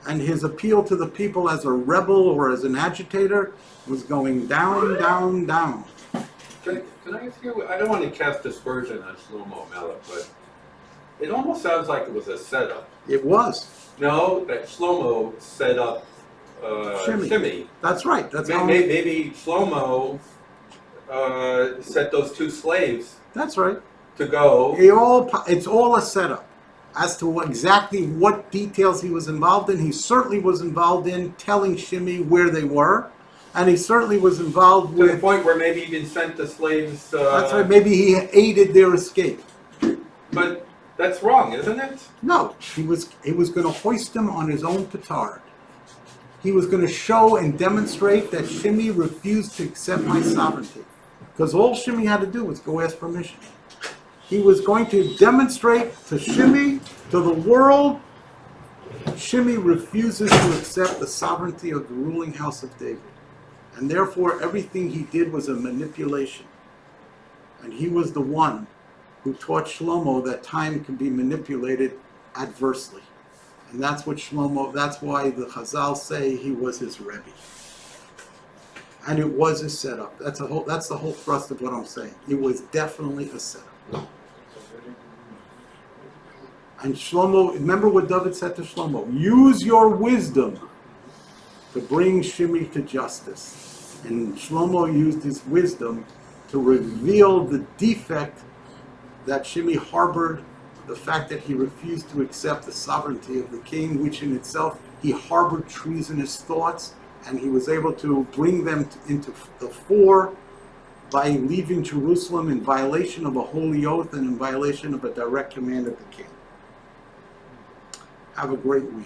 and his appeal to the people as a rebel or as an agitator was going down, down, down. Can I ask you, I don't want to cast dispersion on Shlomo Melech, but it almost sounds like it was a setup. It was. No, that Shlomo set up Shimei. That's right. That's how Maybe Shlomo set those 2 slaves That's right. to go. It's all a setup. As to exactly what details he was involved in, he certainly was involved in telling Shimei where they were, and he certainly was involved To the with. point where maybe even sent the slaves. That's right. Maybe he aided their escape. But that's wrong, isn't it? No, he was going to hoist him on his own petard. He was going to show and demonstrate that Shimei refused to accept my sovereignty, because all Shimei had to do was go ask permission. He was going to demonstrate to Shimei, to the world, Shimei refuses to accept the sovereignty of the ruling house of David. And therefore, everything he did was a manipulation. And he was the one who taught Shlomo that time can be manipulated adversely. And that's what that's why the Chazal say he was his Rebbe. And it was a setup. That's the whole thrust of what I'm saying. It was definitely a setup. And Shlomo, remember what David said to Shlomo, use your wisdom to bring Shimei to justice. And Shlomo used his wisdom to reveal the defect that Shimei harbored, the fact that he refused to accept the sovereignty of the king, which in itself, he harbored treasonous thoughts, and he was able to bring them into the fore by leaving Jerusalem in violation of a holy oath and in violation of a direct command of the king. Have a great week.